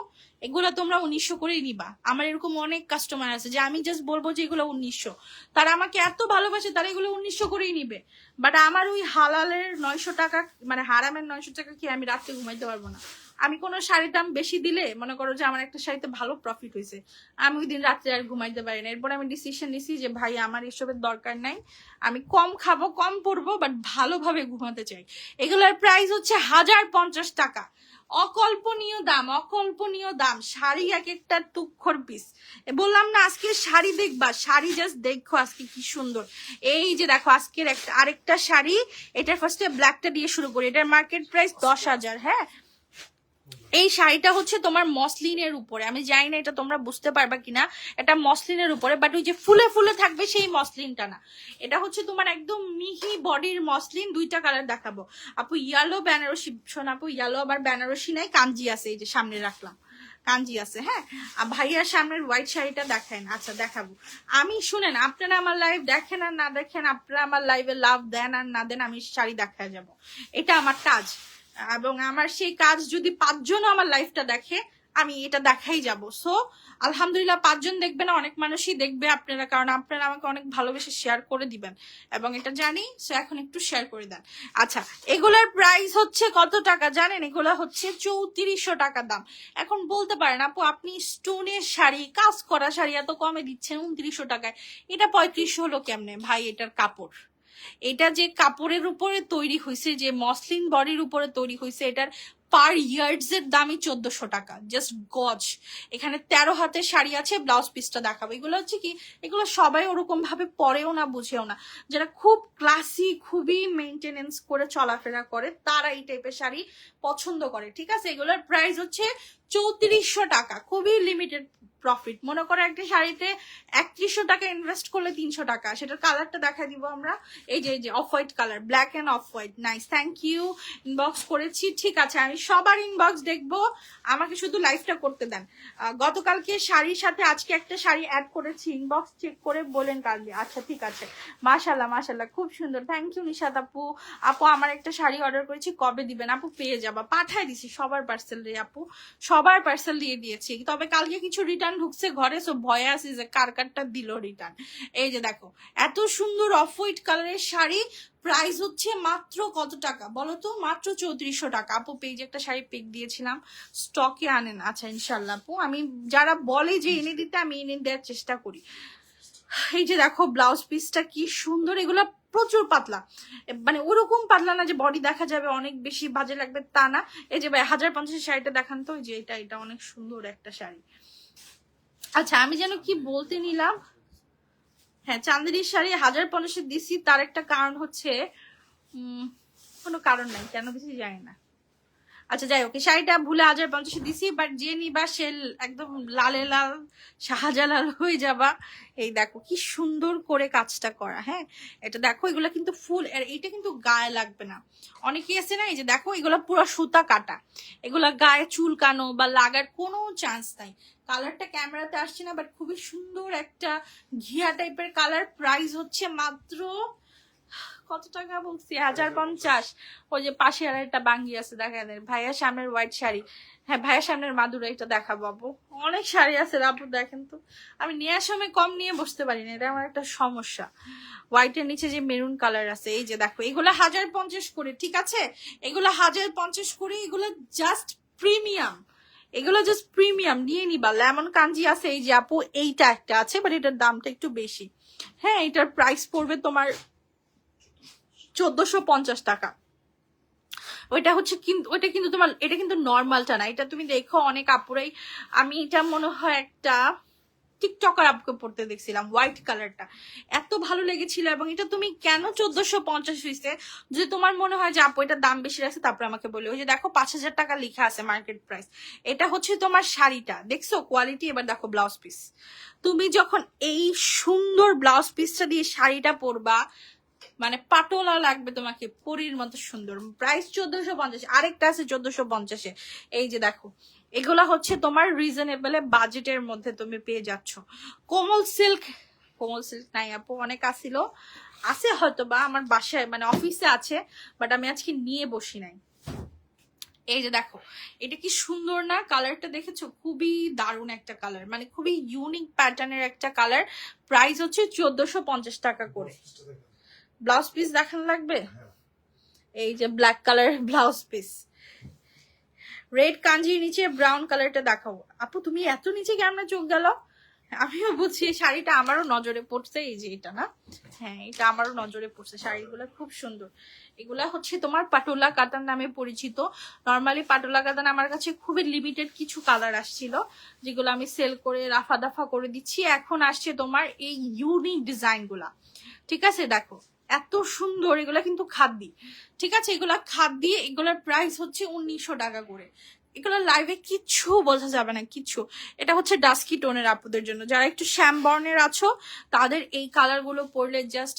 এগুলো তোমরা 1900 করেই নিবা। আমার এরকম অনেক কাস্টমার আছে যে আমি জাস্ট বলবো যে এগুলো 1900, তারা আমাকে এত ভালোবাসে, তারা এগুলো 1900 করেই নিবে। বাট আমার ওই হালালের 900 টাকা, মানে হারামের 900 টাকা কি আমি রাত্রে ঘুমাইতে পারবো না। আমি কোনো শাড়ির দাম বেশি দিলে মনে করো যে আমার একটা শাড়িতে ভালো প্রফিট হয়েছে, আমি ওই দিন রাত্রে আর ঘুমাইতে পারি না। এরপর আমি ডিসিশন নিছি যে ভাই আমার এসবের দরকার নাই, আমি কম খাবো কম পরবো, বাট ভালোভাবে ঘুমাতে চাই। এগুলোর প্রাইস হচ্ছে 1050 টাকা। অকল্পনীয় দাম, অকল্পনীয় দাম। শাড়ি এক একটা তুক্ষর পিস। বললাম না আজকে শাড়ি দেখবা, শাড়ি জাস্ট দেখো আজকে কি সুন্দর। এই যে দেখো আজকের আরেকটা শাড়ি, এটার ফার্স্টে ব্ল্যাকটা দিয়ে শুরু করি। এটার মার্কেট প্রাইস 10,000। হ্যাঁ এই শাড়িটা হচ্ছে তোমার মসলিনের উপরে, আমি জানি না এটা তোমরা বুঝতে পারবা কিনা, এটা মসলিনের উপরে, বাট ওই যে ফুলে ফুলে থাকবে সেই মসলিনটা না, এটা হচ্ছে তোমার একদম মিহি বডির মসলিন। দুইটা কালার দেখাবো আপু, ইয়েলো বেনারসি, শোন আপু ইয়েলো আবার বেনারসি নাই, কাঞ্জি আছে, এই যে সামনে রাখলাম কাঞ্জি আছে। হ্যাঁ ভাইয়ার সামনের হোয়াইট শাড়িটা দেখেন, আচ্ছা দেখাবো আমি। শুনেন আপনারা আমার লাইভ দেখেন আর না দেখেন, আপনারা আমার লাইভে লাভ দেন আর না দেন, আমি শাড়ি দেখা যাব, এটা আমার কাজ। এবং আমার সেই কাজ যদি 5 জন আমার লাইফটা দেখে, আমি এটা দেখাই যাব। সো আলহামদুলিল্লাহ 5 জন দেখবে না, অনেক মানুষই দেখবে আপনারা, কারণ আপনারা আমাকে অনেক ভালোবেসে শেয়ার করে দিবেন এবং এটা জানি। সো এখন একটু শেয়ার করে দেন। আচ্ছা এগুলার প্রাইস হচ্ছে কত টাকা জানেন? এগুলা হচ্ছে 3400 টাকা দাম। এখন বলতে পারেন আপু আপনি স্টোনের শাড়ি, কাজ করা শাড়ি এত কমে দিচ্ছেন 2900 টাকায়, এটা 3500 হলো কেমনে? ভাই এটার কাপড়, এটা যে কাপড়ের উপরে তৈরি হয়েছে, যে মসলিন বডির উপরে তৈরি হয়েছে, এটার পার ইয়ার্ডস এর দামই 1400 টাকা। জাস্ট গজ। এখানে 13 হাতের শাড়ি আছে, ব্লাউজ পিসটা দেখাবো। এগুলো হচ্ছে কি, এগুলো সবাই ওরকম ভাবে পরেও না, বুঝেও না। যারা খুব ক্লাসি, খুবই মেনটেনেন্স করে চলাফেরা করে, তারা এই টাইপের শাড়ি পছন্দ করে। ঠিক আছে, এগুলোর প্রাইস হচ্ছে 3400 টাকা। খুবই লিমিটেড প্রফিট। মনে করো একটা শাড়িতে 3100 টাকা ইনভেস্ট করলে 300 টাকা। সেটার কালারটা দেখা দিব আমরা। এই যে off white colour, black and off white. Nice, thank you. Inbox করেছি, ঠিক আছে, আমি সবার ইনবক্স দেখবো, আমাকে শুধু লাইভটা করতে দেন। গতকালকে শাড়ির সাথে আজকে একটা শাড়ি অ্যাড করেছি, ইনবক্স চেক করে বলেন কালকে। আচ্ছা ঠিক আছে, মাশাল্লাহ মাশাল্লাহ, খুব সুন্দর, থ্যাংক ইউ নিশাত আপু। আপু আমার একটা শাড়ি অর্ডার করেছি, কবে দিবেন? আপু পেয়ে যাবা, পাঠাই দিছি সবার পার্সেল রে আপু, সবার পার্সেল দিয়ে দিয়েছি। তবে কালকে কিছু রিটার্ন ঢুকছে ঘরে, সো ভয়ে আছে যে কার কারটা দিল রিটার্ন। এই যে দেখো, এত সুন্দর অফ হোয়াইট কালারের শাড়ি, প্রাইস হচ্ছে মাত্র কত টাকা বলো তো? মাত্র 3400 টাকা। আপু পেজে একটা শাড়ি পিক দিয়েছিলাম, স্টকে আনেন। আচ্ছা ইনশাল্লাহ আপু, আমি যারা বলে যে এনে দিতে, আমি এনে দেওয়ার চেষ্টা করি। এই যে দেখো ব্লাউজ পিসটা কি সুন্দর, এগুলা প্রচুর পাতলা, মানে ওরকম পাতলা না যে বডি দেখা যাবে, অনেক বেশি বাজে লাগবে তা না। এই যে ভাই 1050 শাড়িটা দেখান তো। যে এটা অনেক সুন্দর একটা শাড়ি। আচ্ছা আমি যেন কি বলতে নিলাম, হ্যাঁ চাঁদেরির শাড়ি 1050 দিছি, তার একটা কারণ হচ্ছে কোনো কারণ নাই, কেন দিছি জানি না। আচ্ছা যাই হোক, শাড়িটা ভুলে 1050 দিছি, বাট যে নিবা সে একদম লালে লাল শাহজালাল হয়ে যাবা। এই দেখো কি সুন্দর করে কাজটা করা। হ্যাঁ এটা দেখো, এগুলা কিন্তু ফুল, এইটা কিন্তু গায়ে লাগবে না। অনেকেই আছে না, এই যে দেখো এগুলা পুরো সুতা কাটা, এগুলা গায়ে চুলকানো বা লাগার কোনো চান্স নাই। কালারটা ক্যামেরাতে আসছে না, বাট খুবই সুন্দর একটা ঘিয়া টাইপের কালার। প্রাইস হচ্ছে মাত্র কত টাকা বলছি? 1050। ওই যে পাশে আর একটা বাঙ্গি আছে, দেখা যায় ভাইয়ার সামনের হোয়াইট শাড়ি। হ্যাঁ ভাইয়ার সামনের মাদুরা, এটা দেখাবো আপু। অনেক শাড়ি আছে আপু, দেখেন তো। আমি নেওয়ার সময় কম নিয়ে বসতে পারি না, এটা আমার একটা সমস্যা। হোয়াইটের নিচে যে মেরুন কালার আছে, এই যে দেখো, এগুলো 1050 করে। ঠিক আছে, এগুলো 1050 করে। এগুলো জাস্ট প্রিমিয়াম, এগুলো জাস্ট প্রিমিয়াম, নিয়ে নিবা। লেমন কাঞ্জি আছে, এই যে আপু এইটা একটা আছে, বাট এটার দামটা একটু বেশি। হ্যাঁ এটার প্রাইস পড়বে তোমার 1450 টাকা। ওইটা হচ্ছে কিন্তু, ওইটা কিন্তু তোমার, এটা কিন্তু নর্মালটা না। এটা তুমি দেখো অনেক আপুরাই, আমি এটা মনে হয় একটা টিকটকার আপুকে পড়তে দেখছিলাম, হোয়াইট কালারটা এত ভালো লেগেছিল। এবং এটা তুমি কেন 1450 হয়েছে, যদি তোমার মনে হয় যে আপু এটার দাম বেশি আছে, তারপরে আমাকে বলে। ওই যে দেখো 5000 টাকা লেখা আছে মার্কেট প্রাইস। এটা হচ্ছে তোমার শাড়িটা, দেখছো কোয়ালিটি। এবার দেখো ব্লাউজ পিস, তুমি যখন এই সুন্দর ব্লাউজ পিসটা দিয়ে শাড়িটা পরবা, মানে পাটোলা লাগবে তোমাকে, পরীর মতো সুন্দর। প্রাইস 1450। আরেকটা আছে 1450-এ। এই যে দেখো, এগুলা হচ্ছে তোমার রিজনেবল বাজেটের মধ্যে তুমি পেয়ে যাচ্ছ। কোমল সিল্ক, কোমল সিল্ক নাই আপু, অনেক আসিল, আছে হয়তো বা আমার বাসায়, মানে অফিসে আছে, বাট আমি আজকে নিয়ে বসি নাই। এই যে দেখো, এটা কি সুন্দর না? কালারটা দেখেছো? খুবই দারুণ একটা কালার, মানে খুবই ইউনিক প্যাটার্নের একটা কালার। প্রাইস হচ্ছে 1450 টাকা করে। ব্লাউজ পিস দেখানো লাগবে। এই যে black colour blouse piece, red কাঞ্জির নিচে ব্রাউন কালারটা দেখাবো। আপু তুমি এত নিচে কেমন চোখ গেল? আমিও বুঝছি, শাড়িটা আমারও নজরে পড়ছে। এই যে এটা না, হ্যাঁ এটা আমারও নজরে পড়ছে। শাড়িগুলো খুব সুন্দর। এগুলা হচ্ছে তোমার পাটোলা কাতান নামে পরিচিত। নর্মালি পাটোলা কাতান আমার কাছে খুবই লিমিটেড কিছু কালার আসছিল, যেগুলো আমি সেল করে রাফা দাফা করে দিচ্ছি। এখন আসছে তোমার এই ইউনিক ডিজাইন গুলা। ঠিক আছে দেখো, এত সুন্দর। এগুলা কিন্তু খাদ্যি, ঠিক আছে, এগুলা খাদ্যি। এগুলার প্রাইস হচ্ছে 1900 টাকা করে। এগুলো লাইভে কিচ্ছু বোঝা যাবে না, কিচ্ছু। এটা হচ্ছে ডাস্কি টোনের আপুদের জন্য, যারা একটু শ্যাম বর্ণের আছো, তাদের এই কালার গুলো পরলে জাস্ট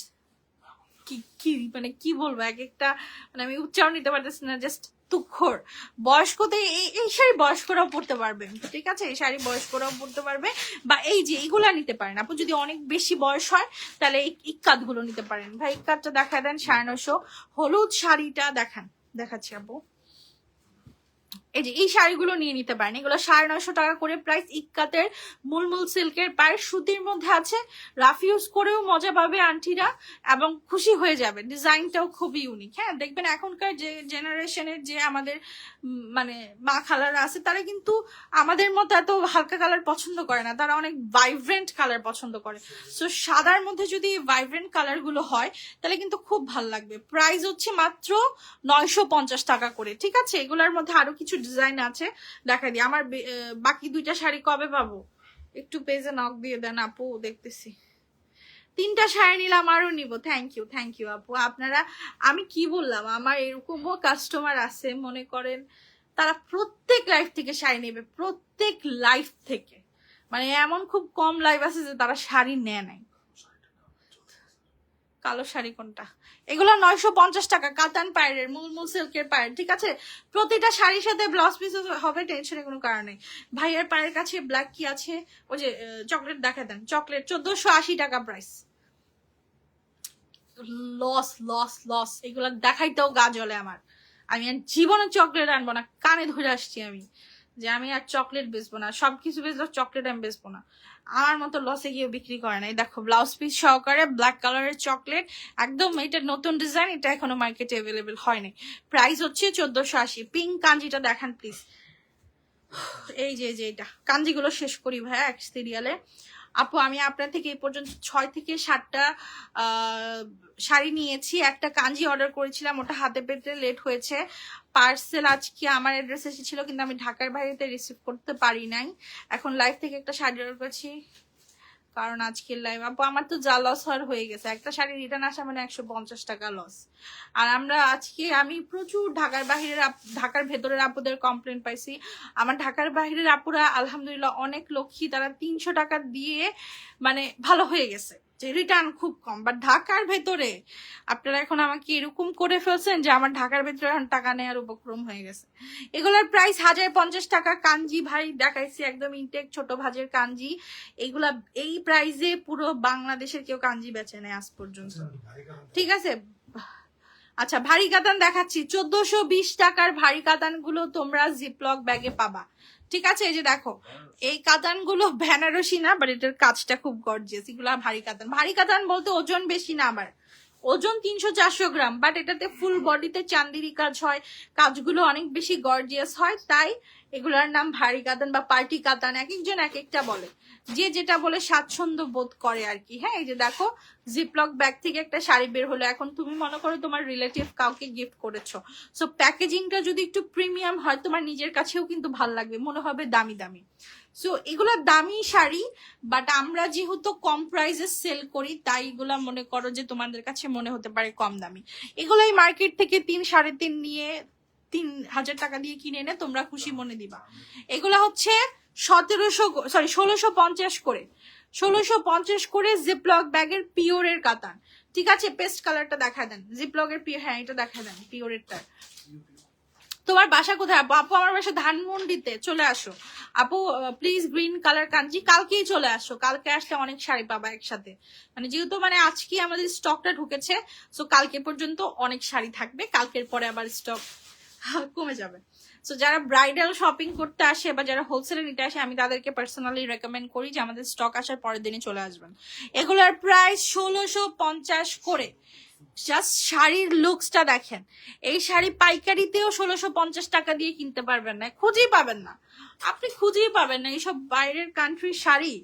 কি মানে কি বলবো, এক একটা মানে আমি উচ্চারণ নিতে পারতেছি না, জাস্ট তুখর। বয়স্কতে এই শাড়ি বয়স্করাও পড়তে পারবে, ঠিক আছে, এই শাড়ি বয়স্করাও পড়তে পারবে। বা এই যে এইগুলা নিতে পারেন আপু, যদি অনেক বেশি বয়স হয় তাহলে এই ইক্কাত গুলো নিতে পারেন। ভাই ইক্কাতটা দেখা দেন 950। হলুদ শাড়িটা দেখান, দেখাচ্ছি আপু। এই যে এই শাড়িগুলো নিয়ে নিতে পারেন, এগুলো 950 টাকা করে প্রাইস। ইক্কাতের মুলমুল সিল্কের পায়ের সুতির মধ্যে আছে, রাফ ইউজ করেও মজা পাবে আন্টিরা এবং খুশি হয়ে যাবে। ডিজাইনটাও খুবই ইউনিক। হ্যাঁ, দেখবেন এখনকার যে জেনারেশনের যে আমাদের মানে মা খালারা আছে, তারা কিন্তু আমাদের মতো এত হালকা কালার পছন্দ করে না, তারা অনেক ভাইব্রেন্ট কালার পছন্দ করে। সো সাদার মধ্যে যদি ভাইব্রেন্ট কালার গুলো হয় তাহলে কিন্তু খুব ভালো লাগবে। প্রাইস হচ্ছে মাত্র 950 টাকা করে, ঠিক আছে। এগুলোর মধ্যে আরো কিছু ডিজাইন আছে, দেখা দিই। আমার বাকি দুইটা শাড়ি কবে পাবো? একটু পেজে নক দিয়ে দেন আপু, দেখতেছি। 3টা শাড়ি নিলাম, আরো নিব। থ্যাংক ইউ আপু। আপনারা, আমি কি বললাম, আমার এরকমও কাস্টমার আছে মনে করেন তারা প্রত্যেক লাইফ থেকে শাড়ি নেবে, প্রত্যেক লাইফ থেকে। মানে এমন খুব কম লাইফ আছে যে তারা শাড়ি নেয় নাই। কালো শাড়ি কোনটা? এগুলো 950 টাকা, কাতান পায়ের, মুলমুল সিল্কের পায়ের, ঠিক আছে। প্রতিটা শাড়ির সাথে ব্লাউজ পিস হবে, টেনশনের কোনো কারণ নেই। ভাইয়ার পায়ের কাছে ব্ল্যাক কি আছে? ওই যে চকলেট দেখা দেন, চকলেট 1480 টাকা প্রাইস। লস লস লস, এগুলো দেখাইতেও গা জ্বলে আমার। আমি আর জীবনে চকলেট আনবো না, কানে ধরে আসছি আমি যে আমি আর চকলেট বেচবো না, সবকিছু বেচবো, চকলেট আমি বেচবো না। আমার মতো লসে গিয়ে বিক্রি করে না। দেখো ব্লাউজ পিস সহকারে ব্ল্যাক কালারের চকলেট, একদম এটা নতুন ডিজাইন, এটা এখনো মার্কেটে অ্যাভেলেবেল হয়নি। প্রাইস হচ্ছে 1480। পিঙ্ক কাঞ্জিটা দেখান প্লিজ। এই যে এটা কাঞ্জিগুলো শেষ করি ভাইয়া এক সিরিয়ালে। আপু আমি আপনার থেকে এই পর্যন্ত 6 থেকে 7টা শাড়ি নিয়েছি, একটা কাঞ্জি অর্ডার করেছিলাম, ওটা হাতে পেতে লেট হয়েছে। পার্সেল আজকে আমার অ্যাড্রেস এসেছিল, কিন্তু আমি ঢাকার বাইরেতে রিসিভ করতে পারি নাই। এখন লাইভ থেকে একটা শাড়ি অর্ডার করছি, কারণ আজকের লাইভ। আপু আমার তো যা লস হয়ে গেছে, একটা শাড়ি রিটার্ন আসা মানে 150 টাকা লস। আর আমরা আজকে আমি প্রচুর ঢাকার ভেতরের আপুদের কমপ্লেন পাইছি। আমার ঢাকার বাইরের আপুরা আলহামদুলিল্লাহ অনেক লক্ষ্মী, তারা 300 টাকা দিয়ে মানে ভালো হয়ে গেছে, যে রিটার্ন খুব কম। বাট ঢাকার ভেতরে আপনারা এখন আমাকে এরকম করে ফেলছেন যে আমার ঢাকার ভেতরে এখন টাকা নেওয়ার উপক্রম হয়ে গেছে। এগুলোর প্রাইস 1050 টাকা। কাঞ্জি ভাই দেখাইছি, একদম ইনটেক ছোট ভাজের কাঞ্জি। এগুলা এই প্রাইসে পুরো বাংলাদেশের কেউ কাঞ্জি বেচে নেয় আজ পর্যন্ত, ঠিক আছে। আচ্ছা ভারী কাতান দেখাচ্ছি, 1420 টাকার ভারী কাতান গুলো তোমরা জিপলক ব্যাগে পাবা, ঠিক আছে। এই যে দেখো এই কাতান গুলো বেনারসি না, বাট এটার কাজটা খুব গর্জিয়াস। এগুলা ভারী কাতান। ভারী কাতান বলতে ওজন বেশি না, আবার ওজন 300-400 গ্রাম, বাট এটাতে ফুল বডিতে চান্দিরি কাজ হয়, কাজগুলো অনেক বেশি গর্জিয়াস হয়, তাই এগুলার নাম ভারী কাতান বা পার্টি কাতান। এক একজন এক একটা বলে, যে যেটা বলে স্বাচ্ছন্দ্য বোধ করে আর কি। হ্যাঁ, এই যে দেখো জিপলক ব্যাগ থেকে একটা শাড়ি বের হলো। এখন তুমি মনে করো তোমার রিলেটিভ কাউকে গিফট করেছো, সো প্যাকেজিংটা যদি একটু প্রিমিয়াম হয় তোমার নিজের কাছেও কিন্তু ভাল লাগবে, মনে হবে দামি দামি। সো এগুলা দামি শাড়ি, বাট আমরা যেহেতু কম প্রাইসে সেল করি তাই এগুলা মনে করো যে তোমাদের কাছে মনে হতে পারে কম দামি। এগুলাই মার্কেট থেকে 3-3.5 নিয়ে 3000 টাকা দিয়ে কিনে এনে তোমরা খুশি মনে দিবা। এগুলা হচ্ছে 1650 করে, 1650 করে জিপলক ব্যাগের পিওরের কাতান, ঠিক আছে। পেস্ট কালারটা দেখা দেন, জিপলকের পিওর, হ্যাঁ এটা দেখা দেন পিওরেরটা। তোমার বাসা কোথায় আপু? আপু আমার বাসা ধানমন্ডিতে, চলে আসো আপু প্লিজ। গ্রিন কালার কাঞ্জি কালকেই চলে আসো, কালকে আসলে অনেক শাড়ি পাবা একসাথে। মানে যেহেতু মানে আজকে আমাদের স্টকটা ঢুকেছে, সো কালকে পর্যন্ত অনেক শাড়ি থাকবে, কালকের পরে আবার স্টক কমে যাবে। সো যারা ব্রাইডাল শপিং করতে আসে বা যারা হোলসেলে নিতে আসে, আমি তাদেরকে পার্সোনালি রেকমেন্ড করি যে আমাদের স্টক আসার পরের দিনই চলে আসবেন। এগুলোর প্রাইস 1650 করে। জাস্ট শাড়ির লুকসটা দেখেন, এই শাড়ি পাইকারিতেও 1650 টাকা দিয়ে কিনতে পারবেন না, খুঁজেই পাবেন না, আপনি খুঁজেই পাবেন না। এইসব বাইরের কান্ট্রির শাড়ি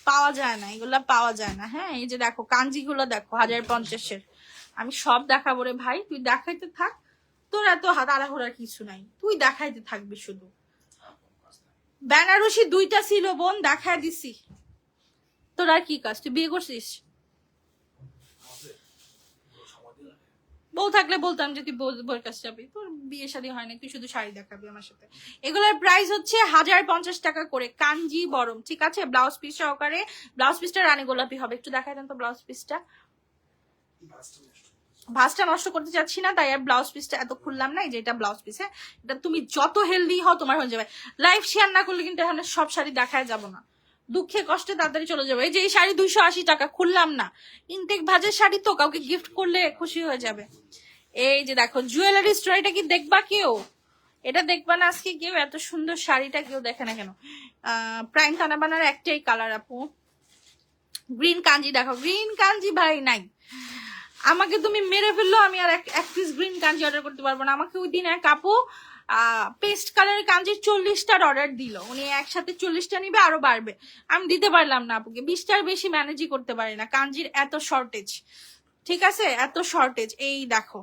পাওয়া যায় না, এগুলা পাওয়া যায় না। হ্যাঁ, এই যে দেখো কাঞ্জিগুলো দেখো 1050-এর। আমি সব দেখাবো রে ভাই, তুই দেখাইতে থাক, তোর এত তাড়াহুড়ার কিছু নাই, তুই দেখাইতে থাকবি শুধু। বেনারসি 2টা ছিল বোন, দেখায় দিছি। তোর আর কি কাজ, তুই বিয়ে করছিস? বউ থাকলে বলতাম যে তুই বউর কাছে যাবি, তোর বিয়ে শাদী হয় না, তুই শুধু শাড়ি দেখাবি আমার সাথে। এগুলোর প্রাইস হচ্ছে 1050 টাকা করে, কাঞ্জি বরম, ঠিক আছে। ব্লাউজ পিস সহকারে, ব্লাউজ পিসটা রানী গোলাপি হবে। একটু দেখাই দেন তো ব্লাউজ পিসটা। ভাঁজটা নষ্ট করতে চাচ্ছি না, তাই আর ব্লাউজ পিসটা এত খুললাম না। এই যে এটা ব্লাউজ পিস, হ্যাঁ এটা তুমি যত হেলদি হও তোমার হয়ে যাবে। লাইভ শেয়ার না করলে কিন্তু এখানে সব শাড়ি দেখায় যাবো না, দুঃখে কষ্টে তাড়াতাড়ি চলে যাবে। এই যে এই শাড়ি 280 টাকা, খুললাম না, ইনটেক ভাজের শাড়ি তো, কাউকে গিফট করলে খুশি হয়ে যাবে। এই যে দেখো জুয়েলারি স্টোরিটা কি দেখবা কেউ? এটা দেখবা না আজকে কেউ, এত সুন্দর শাড়িটা কেউ দেখে না কেন? প্রাইম তানা বানার একটাই কালার আপু, গ্রিন কাঞ্জি। দেখো গ্রিন কাঞ্জি ভাই নাই, আমাকে তুমি মেরে ফেললো, আমি আর এক পিস গ্রিন কাঞ্জি অর্ডার করতে পারবো না। আমাকে ওই দিন এক আপু পেস্ট কালারের কাঞ্জি 40টার অর্ডার দিল, উনি একসাথে 40টা নিবে, আরো বাড়বে। আমি দিতে পারলাম না আপুকে, 20টার বেশি ম্যানেজই করতে পারি না, কাঞ্জির এত শর্টেজ। ঠিক আছে, এত শর্টেজ। এই দেখো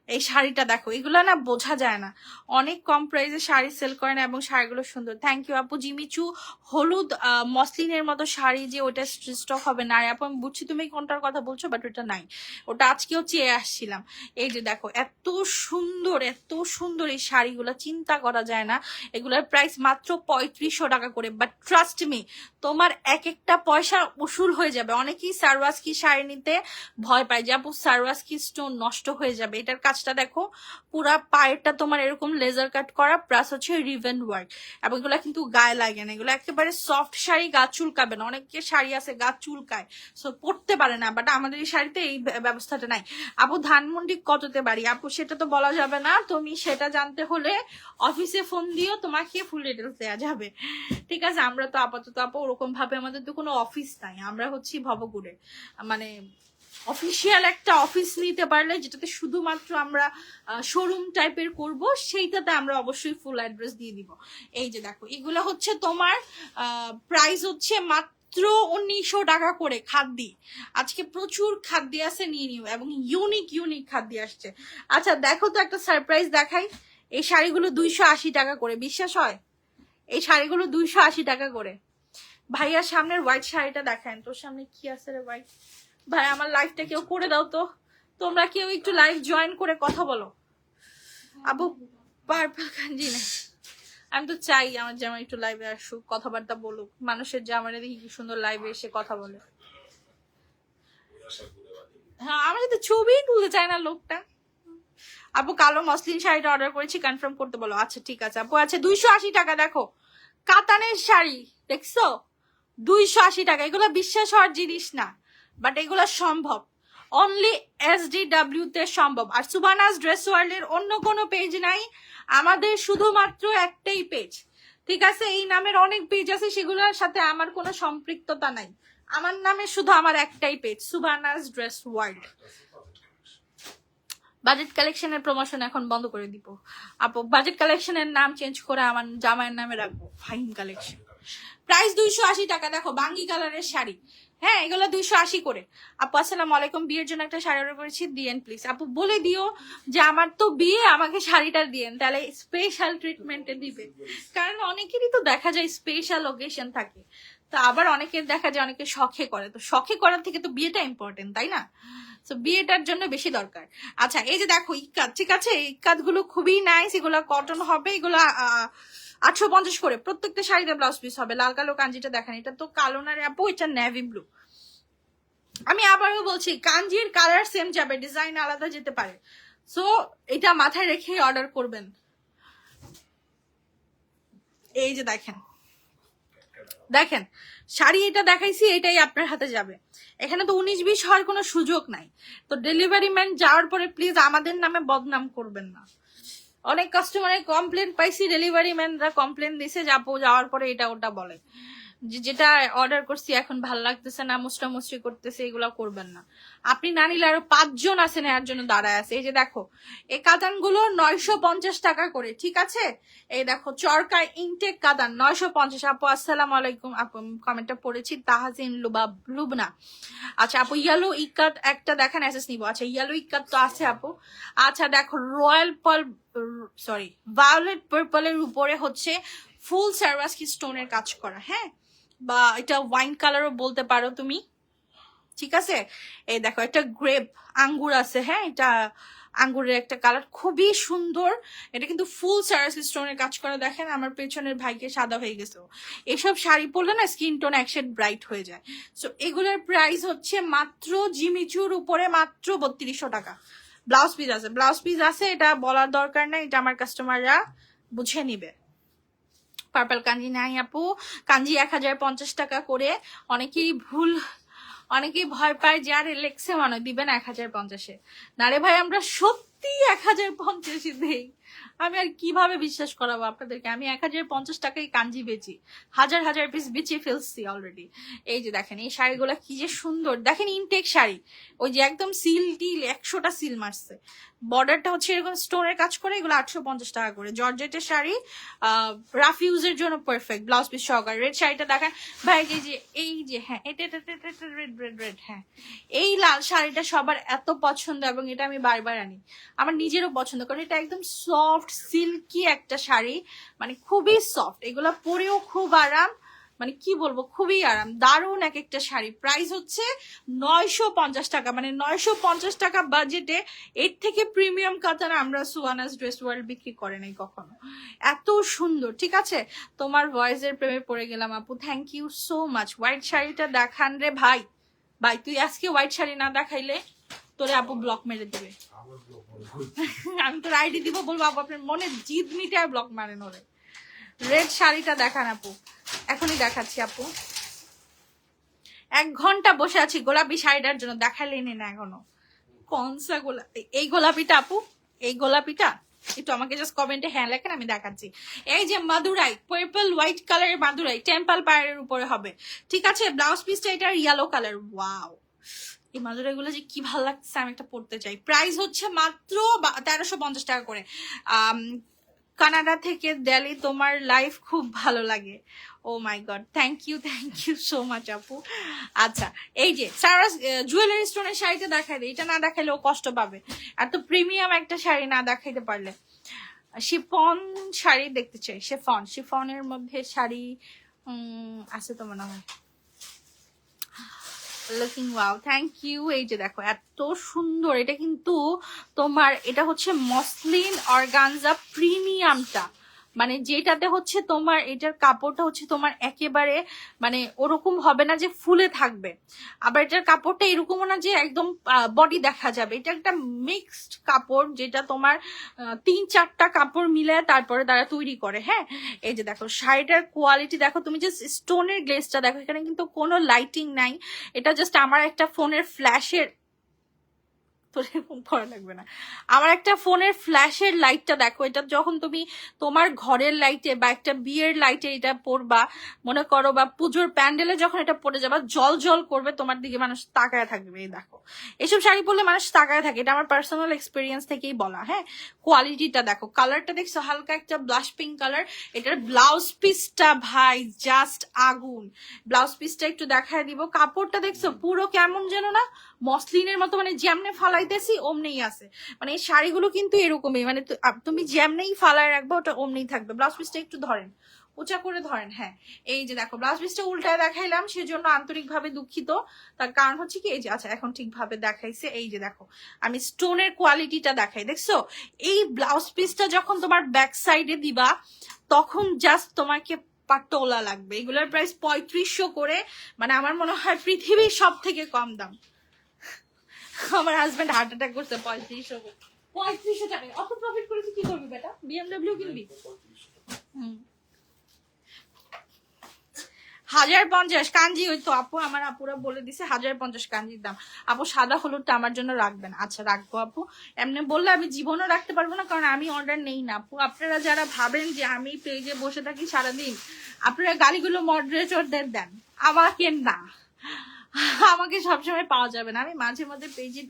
এই শাড়িটা দেখো, এগুলো না বোঝা যায় না, অনেক কম প্রাইসে শাড়ি সেল করে না এবং শাড়িগুলো সুন্দর। থ্যাংক ইউ আপু। জিমিচু হলুদ মসলিনের মতো শাড়ি, যে ওটা স্টক হবে না। আর আপু আমি বুঝছি তুমি কোনটার কথা বলছো, বাট ওটা নাই, ওটা আজকেও চেয়ে আসছিলাম। এই যে দেখো এত সুন্দর, এত সুন্দর এই শাড়িগুলো, চিন্তা করা যায় না। এগুলোর প্রাইস মাত্র 3500 টাকা করে। বাট ট্রাস্ট মি, তোমার এক একটা পয়সা উসুল হয়ে যাবে। অনেকেই সারওয়াজকি শাড়ি নিতে ভয় পায় যে আপু সারওয়াজকি স্টোন নষ্ট হয়ে যাবে। এটার কাজটা দেখো, পুরা পায়েরটা তোমার এরকম লেজার কাট করা, প্লাস হচ্ছে রিভেন ওয়ার্ক, এবং এগুলো কিন্তু গায়ে লাগে না। এগুলো একেবারে সফট শাড়ি, গা চুলকাবে না। অনেকে শাড়ি আছে গা চুলকায়, সো পড়তে পারে না, বাট আমাদের এই শাড়িতে এই ব্যবস্থাটা নাই। আপু ধানমন্ডি কততে বাড়ি? আপু সেটা তো বলা যাবে না, তুমি সেটা জানতে হলে অফিসে ফোন দিও, তোমাকে ফুল ডিটেলস দেওয়া যাবে। ঠিক আছে, আমরা তো আপাতত আপু ওরকম ভাবে আমাদের তো কোনো অফিস নাই, আমরা হচ্ছি ভবগুড়ে, মানে অফিসিয়াল একটা অফিস নিতে পারলে যেটাতে শুধুমাত্র আমরা শোরুম টাইপের করব, সেইটাতে আমরা অবশ্যই ফুল অ্যাড্রেস দিয়ে দিব। এই যে দেখো এগুলো হচ্ছে তোমার প্রাইস হচ্ছে মাত্র 1900 টাকা করে। খাদ্যি আজকে প্রচুর খাদ্যি আছে, নিয়ে নিও, এবং ইউনিক খাদ্যি আসছে। আচ্ছা দেখো তো একটা সারপ্রাইজ দেখাই, এই শাড়িগুলো 280 টাকা করে, বিশ্বাস হয়? এই শাড়িগুলো 280 টাকা করে। ভাইয়ার সামনের হোয়াইট শাড়িটা দেখান, তোর সামনে কি আছে রে ভাই? ভাই আমার লাইভটা কেউ করে দাও তো, তোমরা কেউ একটু লাইভ জয়েন করে কথা বলো। আবু পার্পল কাঞ্জি না, আমি তো চাই আমার জামাই একটু লাইভে আসুক, কথাবার্তা বলুক, মানুষের জামাইরা দেখি কি সুন্দর লাইভে এসে কথা বলে। হ্যাঁ, আমি তো ছবি তুলতে চাই না লোকটা। আপু কালো মসলিন শাড়িটা অর্ডার করেছি, কনফার্ম করতে বলো। আচ্ছা ঠিক আছে আপু। আচ্ছা 280 টাকা। দেখো কাতানের শাড়ি দেখছো, 280 টাকা। এগুলো বিশ্বাস হওয়ার জিনিস না, বাট এগুলো সম্ভব, অনলি SDW তে সম্ভব। আর সুবানাস ড্রেস ওয়ার্ল্ডের অন্য কোনো পেজ নাই, আমাদের শুধুমাত্র একটাই পেজ। ঠিক আছে, এই নামের অনেক পেজ আছে, সেগুলোর সাথে আমার কোনো সম্পৃক্ততা নাই। আমার নামে শুধু আমার একটাই পেজ, সুবানাস ড্রেস ওয়ার্ল্ড। বাজেট কালেকশনের প্রমোশন এখন বন্ধ করে দিব আপু, বাজেট কালেকশনের নাম চেঞ্জ করে আমার জামাইয়ের নামে রাখবো, ফাইন কালেকশন। প্রাইস 280 টাকা। দেখো বাঙ্গি কালারের শাড়ি, হ্যাঁ এগুলো 280 করে। আপু আসসালামু আলাইকুম, বিয়ের জন্য একটা শাড়ি অর্ডার করেছি, দিয়েন প্লিজ। আপু বলে দিও যে আমার তো বিয়ে, আমাকে শাড়িটা দিয়েন, তাহলে স্পেশাল ট্রিটমেন্টে দিবে। কারণ অনেকেরই তো দেখা যায় স্পেশাল ওকেশন থাকে, তো আবার অনেকের দেখা যায় অনেকে শখে করে, তো শখে করার থেকে তো বিয়েটা ইম্পর্টেন্ট, তাই না? তো বিয়েটার জন্য বেশি দরকার। আচ্ছা এই যে দেখো ইক্কাত, ঠিক আছে, ইক্কাত গুলো খুবই নাইস, এগুলা কটন হবে, এগুলা 850 করে। প্রত্যেকটা শাড়িতে ব্লাউজ পিস হবে। লাল কালো কাঞ্জিটা দেখেন, এটা তো কালো না রে আপু, এটা নেভি ব্লু। আমি আবারও বলছি কাঞ্জির কালার সেম যাবে, ডিজাইন আলাদা যেতে পারে, সো এটা মাথায় রেখে অর্ডার করবেন। এই যে দেখেন দেখেন শাড়ি, এটা দেখাইছি, এটাই আপনার হাতে যাবে। এখানে তো 19-20 হওয়ার কোনো সুযোগ নাই। তো ডেলিভারি ম্যান যাওয়ার পরে প্লিজ আমাদের নামে বদনাম করবেন না। অনেক কাস্টমারের কমপ্লেন পাইছি, ডেলিভারি ম্যানরা কমপ্লেন দিছে যে আপু যাওয়ার পরে এটা ওটা বলে, যেটা অর্ডার করছি এখন ভাল লাগতেছে না, মুষ্টামুষ্টি করতেছে, এগুলা করবেন না। আপনি না নিলে আরো 5 জন আছে নেওয়ার জন্য দাঁড়ায় আছে। এই যে দেখো এই কাতান গুলো 950 টাকা করে, ঠিক আছে। এই দেখো চরকা ইনটেক কাতান 950। আপু আসসালামু আলাইকুম, আপু কমেন্টটা পড়েছি, তাহাজিন লুবনা। আচ্ছা আপু ইয়েলো ইকাত একটা দেখেন, এসএস নিবো। আচ্ছা ইয়েলো ইকাত তো আছে আপু। আচ্ছা দেখো রয়্যাল পার্ল, সরি ভায়োলেট পার্পলের উপরে হচ্ছে ফুল সারওয়াস্কি স্টোনের কাজ করা, হ্যাঁ, বা এটা ওয়াইন কালারও বলতে পারো তুমি, ঠিক আছে। এই দেখো একটা গ্রেপ আঙ্গুর আছে, হ্যাঁ, এটা আঙ্গুরের একটা কালার, খুবই সুন্দর। এটা কিন্তু ফুল সারওয়াস্কি স্টোনের কাজ করা। দেখেন আমার পেছনের ভাইকে সাদা হয়ে গেছে, এইসব শাড়ি পরলে না স্কিন টোন এক শেড ব্রাইট হয়ে যায়। সো এগুলোর প্রাইস হচ্ছে মাত্র জিমিচুর উপরে মাত্র 3200 টাকা। ব্লাউজ পিস আছে, ব্লাউজ পিস আছে, এটা বলার দরকার নাই, এটা আমার কাস্টমাররা বুঝে নিবে। পার্পল কাঞ্জি নাই আপু, কাঞ্জি 1050 টাকা করে। অনেকেই ভয় পায় যে আরে লেক্সে মনে দিবেন 1050-এ। না রে ভাই, আমরা সত্যি 1050 দেই? আমি আর কিভাবে বিশ্বাস করাবো আপনাদেরকে? আমি 1050 টাকায় কাঞ্জি বেচি, হাজার হাজার পিস বেচিয়ে ফেলছি অলরেডি। এই যে দেখেন এই শাড়িগুলো কি যে সুন্দর, দেখেন ইনটেক শাড়ি, ওই যে একদম সিল টিল 100টা সিল মারছে। বর্ডারটা হচ্ছে এরকম স্টোনের কাজ করে, এগুলো 850 টাকা করে। জর্জেটের শাড়ি, রাফ ইউজের জন্য পারফেক্ট, ব্লাউজ পিস সহকারে। রেড শাড়িটা দেখেন ভাই, এই যে হ্যাঁ, এটা রেড রেড রেড, হ্যাঁ এই লাল শাড়িটা সবার এত পছন্দ, এবং এটা আমি বারবার আনি, আমার নিজেরও পছন্দ, কারণ এটা একদম সফট সিল্কি একটা শাড়ি, মানে খুবই সফট, এগুলা পরেও খুব আরাম, মানে কি বলবো, খুবই আরাম, দারুণ এক একটা শাড়ি। প্রাইস হচ্ছে 950 টাকা, মানে 950 টাকা বাজেটে এর থেকে প্রিমিয়াম কাতান আমরা সুয়ানাস ড্রেস ওয়ার্ল্ড বিক্রি করে নাই কখনো। এত সুন্দর, ঠিক আছে। তোমার ভয়েসের প্রেমে পড়ে গেলাম আপু, thank you so much. White শাড়িটা দেখান রে ভাই, ভাই তুই আজকে হোয়াইট শাড়ি না দেখাইলে তোরে আপু ব্লক মেরে দিবে। আমি তোর আইডি দিব, বলবো আপু আপনার মনে জিদ মিটায় ব্লক মারেন ওরে। রেড শাড়িটা দেখান আপু, এখনই দেখাচ্ছি আপু। 1 ঘন্টা বসে আছি গোলাপি শাড়িটার জন্য, দেখালেনি না এখনো। কনসা গোলাপি? এই গোলাপিটা আপু, এই গোলাপিটা একটু আমাকে জাস্ট কমেন্টে হ্যাঁ লেখেন, আমি দেখাচ্ছি। এই যে মাদুরাই, পার্পল হোয়াইট কালারের মাদুরাই, টেম্পল পায়ের উপরে হবে, ঠিক আছে। ব্লাউজ পিসটা এটার ইয়েলো কালার, ওয়াও, এই মাদুরাই গুলো যে কি ভালো লাগছে, আমি একটা পড়তে চাই। প্রাইস হচ্ছে মাত্র 1350 টাকা করে। কানাডা থেকে দিল্লি, তোমার লাইফ খুব ভালো লাগে। Oh my God, thank you so much আপু। আচ্ছা, এই যে সারাস জুয়েলারি স্টোনের শাড়িটা দেখাই দেয়, এটা না দেখাইলে ও কষ্ট পাবে, এত প্রিমিয়াম একটা শাড়ি না দেখাইতে পারলে। শিফন শাড়ি দেখতে চাই, শিফনের মধ্যে শাড়ি আছে তো মনে হয়। Looking wow, thank you. এই যে দেখো এত সুন্দর, এটা কিন্তু তোমার, এটা হচ্ছে মসলিন অর্গানজা প্রিমিয়ামটা, মানে যেটাতে হচ্ছে তোমার এটার কাপড়টা হচ্ছে তোমার একেবারে মানে ওরকম হবে না যে ফুলে থাকবে, আবার এটার কাপড়টা এরকমও না যে একদম বডি দেখা যাবে। এটা একটা মিক্সড কাপড়, যেটা তোমার 3-4টা কাপড় মিলে তারপরে তারা তৈরি করে। হ্যাঁ, এই যে দেখো শাড়িটার কোয়ালিটি দেখো, তুমি যে স্টোনের গ্লেজটা দেখো, এখানে কিন্তু কোনো লাইটিং নাই, এটা জাস্ট আমার একটা ফোনের ফ্ল্যাশের, তোর এরকম করা লাগবে না, আমার একটা ফোনের ফ্ল্যাশের লাইটটা দেখো, এটা যখন তুমি তোমার ঘরের লাইটে বা একটা বিয়ের লাইটে এটা পরবা মনে করো, বা পুজোর প্যান্ডেলে যখন এটা পরে যাবা, জল জল করবে, তোমার দিকে মানুষ তাকায় থাকবে। এই দেখো এইসব শাড়ি পরলে মানুষ তাকায় থাকে, এটা আমার পার্সোনাল এক্সপিরিয়েন্স থেকেই বলা। হ্যাঁ, কোয়ালিটিটা দেখো, কালারটা দেখছো, হালকা একটা ব্লাশ পিঙ্ক কালার। এটার ব্লাউজ পিসটা ভাই জাস্ট আগুন, ব্লাউজ পিসটা একটু দেখায় দিব। কাপড়টা দেখছো পুরো কেমন যেন না মসলিনের মতো, মানে যেমনে ফালাইতেছি অমনেই আছে, মানে এই শাড়িগুলো কিন্তু এরকমই, মানে তুমি যেমনেই ফালায় রাখবে ওটা অমনেই থাকবে। ব্লাউজ পিসটা একটু ধরেন, উঁচা করে ধরেন। হ্যাঁ, এই যে দেখো ব্লাউজ পিসটা উল্টায় দেখাইলাম, সেজন্য আন্তরিকভাবে দুঃখিত। তার কারণ হচ্ছে কি, এই যে আচ্ছা এখন ঠিকভাবে দেখাইছে। এই যে দেখো আমি স্টোনের কোয়ালিটিটা দেখাই, দেখছো এই ব্লাউজ পিসটা যখন তোমার ব্যাক সাইডে দিবা তখন জাস্ট তোমাকে পাটোলা লাগবে। এগুলোর প্রাইস 3500 করে, মানে আমার মনে হয় পৃথিবীর সব থেকে কম দাম। আমার হাজবেন্ড হার্ট অ্যাটাক করছে 3500 টাকায়। অত প্রফিট করেছি, কি করবি বেটা, বিএমডব্লিউ কিনবি? 1050 কাঞ্জি, ওই তো আপু আমার আপুরা বলে দিছে 1050 কাঞ্জির দাম। আপু সাদা হলুদটা আমার জন্য রাখবেন? আচ্ছা রাখবো আপু, এমনি বললে আমি জীবনও রাখতে পারবো না, কারণ আমি অর্ডার নেই না আপু। আপনারা যারা ভাবেন যে আমি পেজে বসে থাকি সারাদিন, আপনারা গালিগুলো মডারেটরদের দেন, আমাকে না, আমাকে সবসময় পাওয়া যাবে না। আমি মাঝে মধ্যে পেজে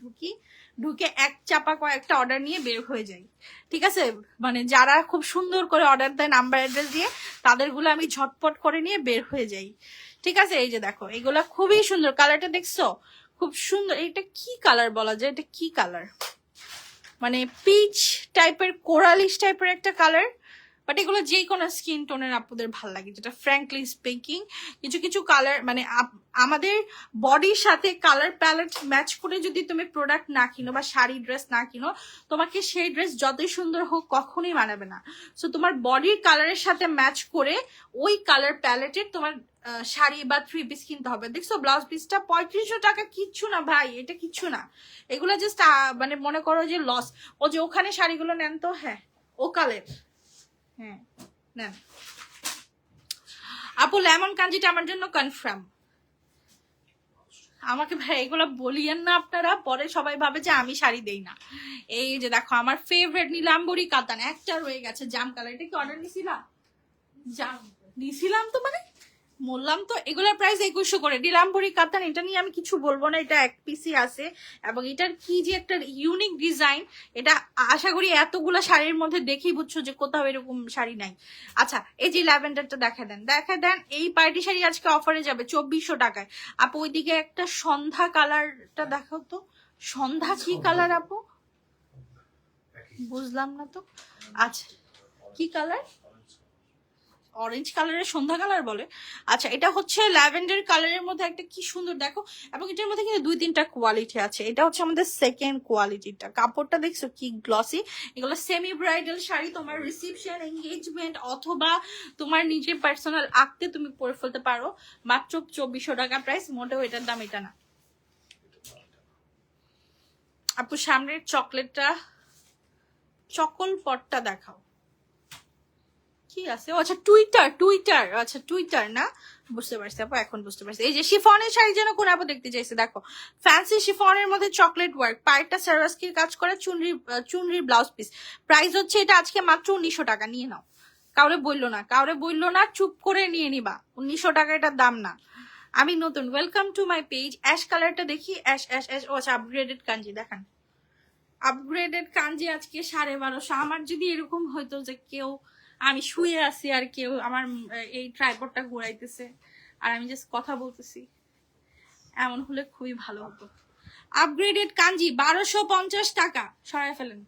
ঢুকে এক চাপা কয়েকটা অর্ডার নিয়ে বের হয়ে যাই, ঠিক আছে। মানে যারা খুব সুন্দর করে অর্ডার দেয় নাম্বার অ্যাড্রেস দিয়ে, তাদেরগুলো আমি ঝটপট করে নিয়ে বের হয়ে যাই, ঠিক আছে। এই যে দেখো এগুলা খুবই সুন্দর, কালারটা দেখছো খুব সুন্দর। এটা কি কালার বলা যায়, এটা কি কালার, মানে পিচ টাইপের, কোরালিশ টাইপের একটা কালার, বাট এগুলো যে কোনো স্কিন টোনের আপুদের ভাল লাগে, যেটা ফ্র্যাঙ্কলি স্পিকিং কিছু কিছু কালার মানে আমাদের বডির সাথে কালার প্যালেট ম্যাচ করে যদি তুমি প্রোডাক্ট না কিনো বা শাড়ি ড্রেস না কিনো, তোমাকে সেই ড্রেস যতই সুন্দর হোক কখনোই মানাবে না। সো তোমার বডির কালারের সাথে ম্যাচ করে ওই কালার প্যালেটের তোমার শাড়ি বা 3 পিস কিনতে হবে। দেখছো ব্লাউজ পিসটা 3500 টাকা, কিচ্ছু না ভাই, এটা কিচ্ছু না। এগুলো জাস্ট মানে মনে করো যে লস। ও যে ওখানে শাড়িগুলো নেন তো, হ্যাঁ ও কালের, হ্যাঁ নেন আপু। লেমন কাঞ্জিটা আমার জন্য কনফার্ম। আমাকে ভাই এগুলো বলিয়েন না আপনারা, পরে সবাই ভাবে যে আমি শাড়ি দেই না। এই যে দেখো আমার ফেভারিট নীলাম্বরী কাতান, একটা রয়ে গেছে জাম কালার। এটা কি অর্ডার নিছিলাম? জাম নিছিলাম তো, মানে বললাম তো। এগুলোর প্রাইস 2100 করে। নীলাম্বরী কাতান, এটা নিয়ে আমি কিছু বলবো না, এটা এক পিসি আছে এবং এটার কি যে একটা ইউনিক ডিজাইন, এটা আশা করি এতগুলা শাড়ির মধ্যে দেখেই বুঝছো যে কোথাও এরকম শাড়ি নাই। আচ্ছা এই যে ল্যাভেন্ডারটা দেখা দেন, এই পার্টি শাড়ি আজকে অফারে যাবে 2400 টাকায়। আপু ওইদিকে একটা সন্ধ্যা কালারটা দেখাও তো, সন্ধ্যা কি কালার আপু? বুঝলাম না তো। আচ্ছা কি কালার? অরেঞ্জ কালারের সন্ধ্যা কালার বলে। আচ্ছা এটা হচ্ছে ল্যাভেন্ডার কালারের মধ্যে একটা কি সুন্দর দেখো, এবং এটার মধ্যে কিন্তু 2-3টা কোয়ালিটি আছে। এটা হচ্ছে আমাদের সেকেন্ড কোয়ালিটিটা। কাপড়টা দেখছো কি গ্লসি। এগুলো সেমি ব্রাইডাল শাড়ি, তোমার রিসেপশন, এঙ্গেজমেন্ট অথবা তোমার নিজের পার্সোনাল আঁকতে তুমি পরে ফেলতে পারো। মাত্র 2400 টাকা প্রাইস, মোটেও এটার দাম এটা না। আপু সামনের চকলেটটা, চকল পটটা দেখাও কি আছে। আচ্ছা টুইটার, আচ্ছা টুইটার না, বুঝতে পারছি আপু, এখন বুঝতে পারছি। এই যে শিফনের শাড়ি যেন কোন আপু দেখতে চাইছে, দেখো ফ্যান্সি শিফনের মধ্যে চকলেট ওয়ার্ক, পায়েরটা সারাস্কির কাজ করে, চুনরির ব্লাউজ পিস। প্রাইস হচ্ছে এটা আজকে মাত্র 1900 টাকা। নিয়ে নাও, কাউরে বললো না, চুপ করে নিয়ে নিবা। 1900 টাকা এটার দাম না। আমি নতুন, welcome to my page. Ash কালারটা দেখি, অ্যাশ অ্যাশ অ্যাশ। ও আচ্ছা আপগ্রেডেড কাঞ্জি দেখান। আপগ্রেডেড কাঞ্জি আজকে 1250। আমার যদি এরকম হইতো যে কেউ, আমি শুয়ে আছি আর কেউ আমার এই ট্রাইপডটা ঘোরাইতেছে আর আমি জাস্ট কথা বলতেছি, এমন হলে খুবই ভালো হতো। আপগ্রেডেড কাঞ্জি 1250 টাকা, সরাই ফেলেন।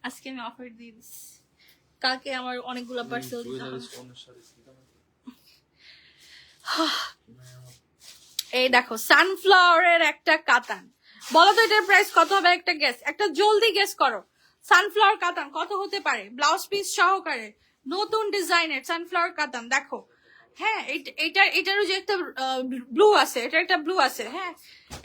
আজকে আমি অফার দিয়ে দিচ্ছি, কালকে আমার অনেকগুলো পার্সেল দিতে হবে। এই দেখো সানফ্লাওয়ারের একটা কাতান, বলো তো এটার প্রাইস কত হবে? একটা গেস, একটা জলদি গেস করো। সানফ্লাওয়ার কাতান কত হতে পারে? ব্লাউজ পিস সহকারে, নতুন ডিজাইনের সানফ্লাওয়ার কাতান। দেখো হ্যাঁ, এটারও যে একটা ব্লু আছে, এটা একটা ব্লু আছে। হ্যাঁ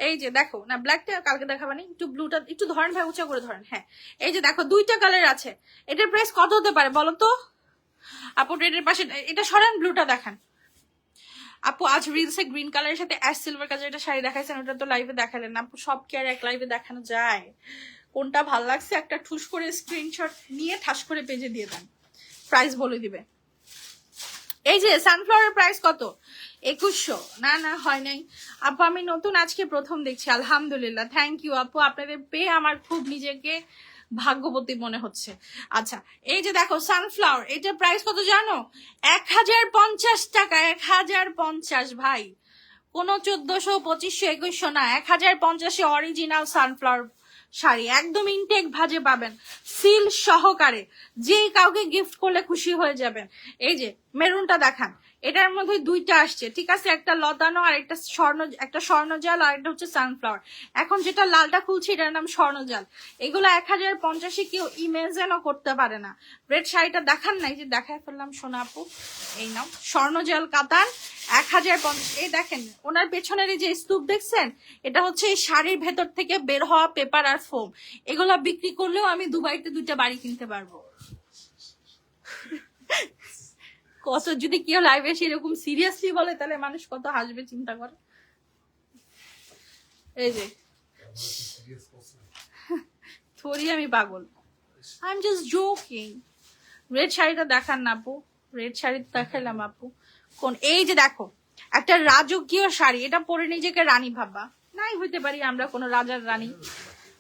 এই যে দেখো, না ব্ল্যাকটা কালকে দেখাবানি, একটু ব্লুটা একটু ধরেন ভাই, উঁচা করে ধরেন। হ্যাঁ এই যে দেখো 2টা কালার আছে। এটার প্রাইস কত হতে পারে বলো তো আপু? এটার পাশে এটা সরান, ব্লুটা দেখান। আপু আজ রিলসে গ্রিন কালারের সাথে অ্যাশ সিলভার কালারের একটা শাড়ি দেখাইছেন, ওটা তো লাইভে দেখালেন না আপু। সব কি আর এক লাইভে দেখানো যায়? কোনটা ভাল লাগছে একটা ঠুস করে স্ক্রিনশট নিয়ে ঠাস করে পেজে দিয়ে দেন, প্রাইস বলে দিবে। এই যে সানফ্লাওয়ারের প্রাইস কত? 2100। না হয় নাই আপু, আমি নতুন আজকে প্রথম দেখছি, আলহামদুলিল্লাহ। থ্যাংক ইউ আপু, আপনাদের পেয়ে আমার খুব নিজেকে ভাগ্যবতী মনে হচ্ছে। আচ্ছা এই যে দেখো সানফ্লাওয়ার, এটার প্রাইস কত জানো? 1050 টাকা। 1050 ভাই, কোনো 1400 2500 2100 না, 1050 অরিজিনাল সানফ্লাওয়ার শাড়ি, একদম ইনটেক ভাজে পাবেন, সিল সহকারে। যে কাউকে গিফট করলে খুশি হয়ে যাবেন। এই যে মেরুনটা দেখান, এটার মধ্যে 2টা আসছে, ঠিক আছে, একটা লতানো আর একটা স্বর্ণজাল আর একটা হচ্ছে সানফ্লাওয়ার। এখন যেটা লালটা খুলছে এটার নাম স্বর্ণজাল। এগুলো 1050 কেউ ইমেজিনও করতে পারে না। রেড শাড়িটা দেখান নাই, যে দেখায় ফেললাম সোনা আপু। এই নাও স্বর্ণজাল কাতান 1050। এই দেখেন ওনার পেছনের এই যে স্তূপ দেখছেন, এটা হচ্ছে এই শাড়ির ভেতর থেকে বের হওয়া পেপার আর ফোম। এগুলা বিক্রি করলেও আমি দুবাইতে 2টা বাড়ি কিনতে পারবো। কত যদি কেউ লাইভে এসে এরকম সিরিয়াসলি বলে তাহলে মানুষ কত হাসবে চিন্তা করে। এই যে থরি আমি পাগল, I am just joking. Red শাড়িটা দেখান না আপু, রেড শাড়ি দেখাইলাম আপু। কোন? এই যে দেখো একটা রাজকীয় শাড়ি, এটা পরে নিজেকে রানী ভাববা। নাই হইতে পারি আমরা কোনো রাজার রানী,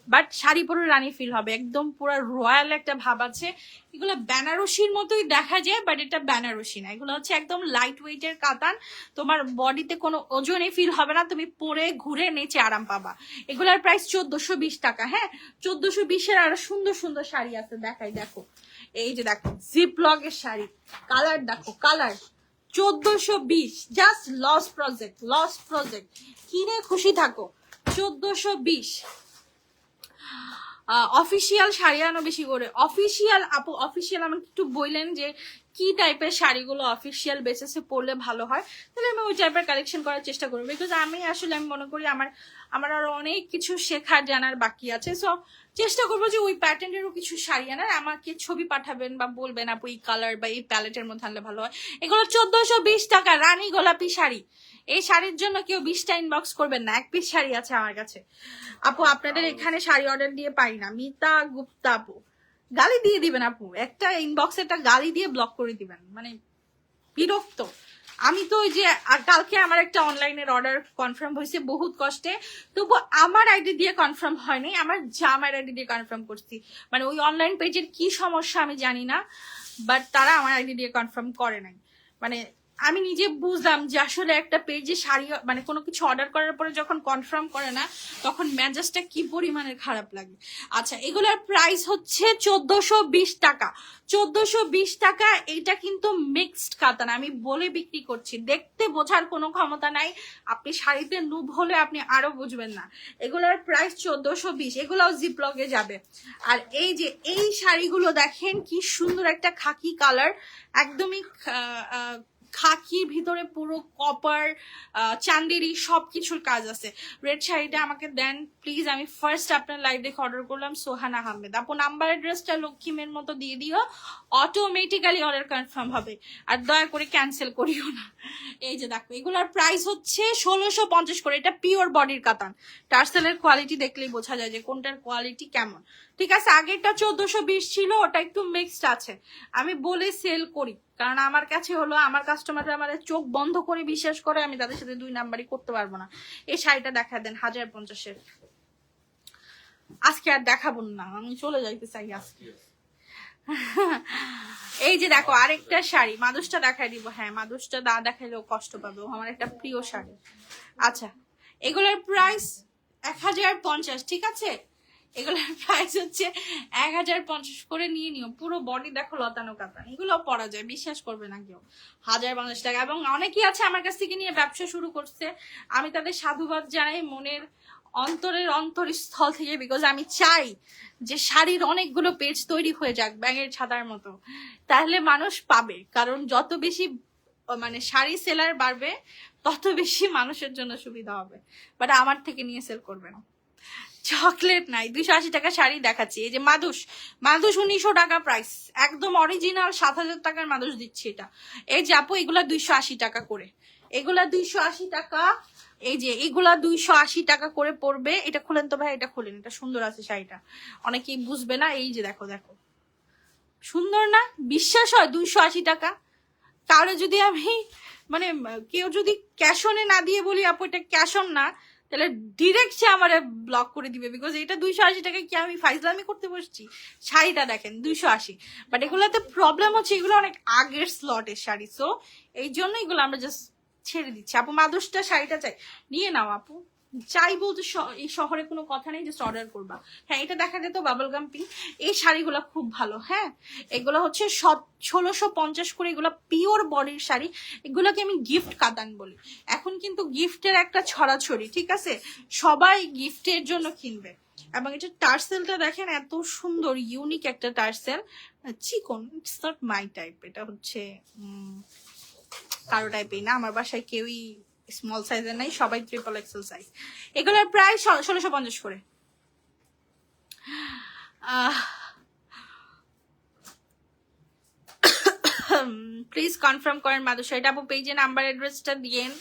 বাট শাড়ি পরে রানী ফিল হবে, একদম পুরো রয়্যাল একটা ভাব আছে। এগুলো বেনারসির মতোই দেখা যায়, বাট এটা বেনারসি না, এগুলো হচ্ছে একদম লাইট ওয়েটের কাতান। তোমার বডিতে কোনো ওজনই ফিল হবে না, তুমি পরে ঘুরে নেচে আরাম পাবা। এগুলার প্রাইস 1420 টাকা। হ্যাঁ 1420-এর আরো সুন্দর সুন্দর শাড়ি আছে, দেখাই। দেখো এই যে দেখো জিপ লগের শাড়ি, কালার দেখো, কালার 1420, জাস্ট লস প্রজেক্ট, কিনে খুশি থাকো। 1420 অফিসিয়াল শাড়ি আনো বেশি করে। অফিসিয়াল আপু, অফিসিয়াল আমাকে একটু বললেন যে কি টাইপের শাড়িগুলো অফিসিয়াল বেসিসে পরলে ভালো হয়, তাহলে আমি ওই টাইপের কালেকশন করার চেষ্টা করবো। বিকজ আমি মনে করি আমার আরো অনেক কিছু শেখার জানার বাকি আছে। সো চেষ্টা করবো যে ওই প্যাটার্নেরও কিছু শাড়ি আনার। আমাকে ছবি পাঠাবেন বা বলবেন আপু এই কালার বা এই প্যালেটের মধ্যে আনলে ভালো হয়। এগুলো 1420 টাকা রানী গোলাপি শাড়ি। এই শাড়ির জন্য কেউ 20টা ইনবক্স করবেন না, এক পিস শাড়ি আছে আমার কাছে। আপু আপনাদের এখানে শাড়ি অর্ডার দিয়ে পাই না, মিতা গুপ্তা আপু। গালি দিয়ে দিবেন আপু, একটা ইনবক্সে একটা গালি দিয়ে ব্লক করে দিবেন, মানে বিরক্ত। আমি তো ওই যে কালকে আমার একটা অনলাইনের অর্ডার কনফার্ম হয়েছে বহুত কষ্টে, তবু আমার আইডি দিয়ে কনফার্ম হয়নি, আমার জামার আইডি দিয়ে কনফার্ম করছি। মানে ওই অনলাইন পেজের কি সমস্যা আমি জানি না, বাট তারা আমার আইডি দিয়ে কনফার্ম করে নাই। মানে আমি নিজে বুঝলাম যে আসলে একটা পেজে শাড়ি মানে কোনো কিছু অর্ডার করার পরে যখন কনফার্ম করে না, তখন মেজাজটা কি পরিমাণের খারাপ লাগে। আচ্ছা, এগুলোর প্রাইস হচ্ছে 1420 টাকা। 1420 টাকা। এটা কিন্তু মিক্সড কাতান, আমি বলে বিক্রি করছি, দেখতে বোঝার কোনো ক্ষমতা নাই। আপনি শাড়িতে নুব হলে আপনি আরো বুঝবেন না। এগুলোর প্রাইস 1420, এগুলোও জিপলকে যাবে। আর এই যে এই শাড়িগুলো দেখেন কি সুন্দর একটা খাকি কালার, একদমই খাকির ভিতরে পুরো কপার চান্দেরি সবকিছুর কাজ আছে। রেড শাড়িটা আমাকে দেন প্লিজ, আমি ফার্স্ট আপনার লাইভ দেখে অর্ডার করলাম। সোহানা আহমেদ আপু, নাম্বার অ্যাড্রেসটা লক্ষ্মীমের মতো দিয়ে দিও, অটোমেটিক্যালি অর্ডার কনফার্ম হবে। আর দয়া করে ক্যান্সেল করিও না। এই যে দেখো, এগুলোর প্রাইস হচ্ছে 1650 করে। এটা পিওর বডির কাতান, টার্সেলের কোয়ালিটি দেখলেই বোঝা যায় যে কোনটার কোয়ালিটি কেমন। ঠিক আছে, আগেরটা 1420 ছিল, ওটা একটু মিক্সড আছে। আমি বলে সেল করি, কারণ আমার কাছে হলো আমার কাস্টমাররা আমাদের চোখ বন্ধ করে বিশ্বাস করে, আমি তাদের সাথে 2 নাম্বারই করতে পারবো না। এই শাড়িটা দেখা দেন 1050-এর। আজকে আর দেখাবো না, আমি চলে যাইতে চাই আজকে। এই যে দেখো আরেকটা শাড়ি, মাদুসটা দেখাই দিব। হ্যাঁ, মাদুসটা না দেখাইলেও কষ্ট পাবে, আমার একটা প্রিয় শাড়ি। আচ্ছা, এগুলোর প্রাইস 1050, ঠিক আছে? এগুলোর প্রাইস হচ্ছে 1050 করে, নিয়ে নিও। পুরো বডি দেখো লতানো কাতান, এগুলো পরা যায়, বিশ্বাস করবে না কেউ। 1050 টাকা। এবং অনেকেই আছে আমার কাছ থেকে নিয়ে ব্যবসা শুরু করছে, আমি তাদের সাধুবাদ জানাই মনের অন্তরের অন্তরস্থল থেকে। বিকজ আমি চাই যে শাড়ির অনেকগুলো পেজ তৈরি হয়ে যাক ব্যাঙের ছাতার মতো, তাহলে মানুষ পাবে। কারণ যত বেশি মানে শাড়ি সেলার বাড়বে, তত বেশি মানুষের জন্য সুবিধা হবে। বাট আমার থেকে নিয়ে সেল করবে না। চকলেট নাই, 280 টাকা শাড়ি দেখাচ্ছি। এই যে মাদুস 1900 টাকা প্রাইস, একদম অরিজিনাল 7000 টাকার মাদুস দিচ্ছি এটা। এই যে আপু, এগুলা 280 টাকা করে, এগুলা 280 টাকা। এই যে এগুলা 280 টাকা করে পড়বে। এটা খুলেন তো ভাই, এটা খুলেন, এটা সুন্দর আছে শাড়িটা, অনেকেই বুঝবে না। এই যে দেখো দেখো, সুন্দর না? বিশ্বাস হয় 280 টাকা? কারো যদি আমি মানে কেউ যদি ক্যাশ অনে না দিয়ে বলি আপু এটা ক্যাশ অন না, তাহলে ডিরেক্ট সে আমার ব্লক করে দিবে। বিকজ এটা 280 টাকায় কি আমি ফাইজলামি করতে বসছি? শাড়িটা দেখেন 280, বাট এগুলোতে প্রবলেম হচ্ছে এগুলো অনেক আগের স্লটের শাড়ি। সো এই জন্য এগুলো আমরা জাস্ট ছেড়ে দিচ্ছি। আপু মাদুসটা শাড়িটা চাই, নিয়ে নাও আপু। চাই বলতে এই শহরে কোনো কথা নেই, জাস্ট অর্ডার করবা। হ্যাঁ, এটা দেখা যেত বাবলগাম পিঙ্ক। এই শাড়িগুলো খুব ভালো। হ্যাঁ, এগুলো হচ্ছে 1650 করে, এগুলো পিওর বডির শাড়ি। এগুলোকে আমি গিফট কাতান বলি। এখন কিন্তু গিফটের একটা ছড়াছড়ি, ঠিক আছে? সবাই গিফটের জন্য কিনবে। এবং এটা টার্সেলটা দেখেন, এত সুন্দর ইউনিক একটা টার্সেল, চিকন। ইটস নট মাই টাইপ, এটা হচ্ছে কারো টাইপই না। আমার বাসায় কেউই স্মল সাইজের নাই, সবাই ট্রিপল এক্সেল সাইজ। এগুলোর প্রায় 1650 করে। প্লিজ কনফার্ম করেন মাদুসা। এটা আপু পেজে নাম্বার অ্যাড্রেসটা দিয়েন।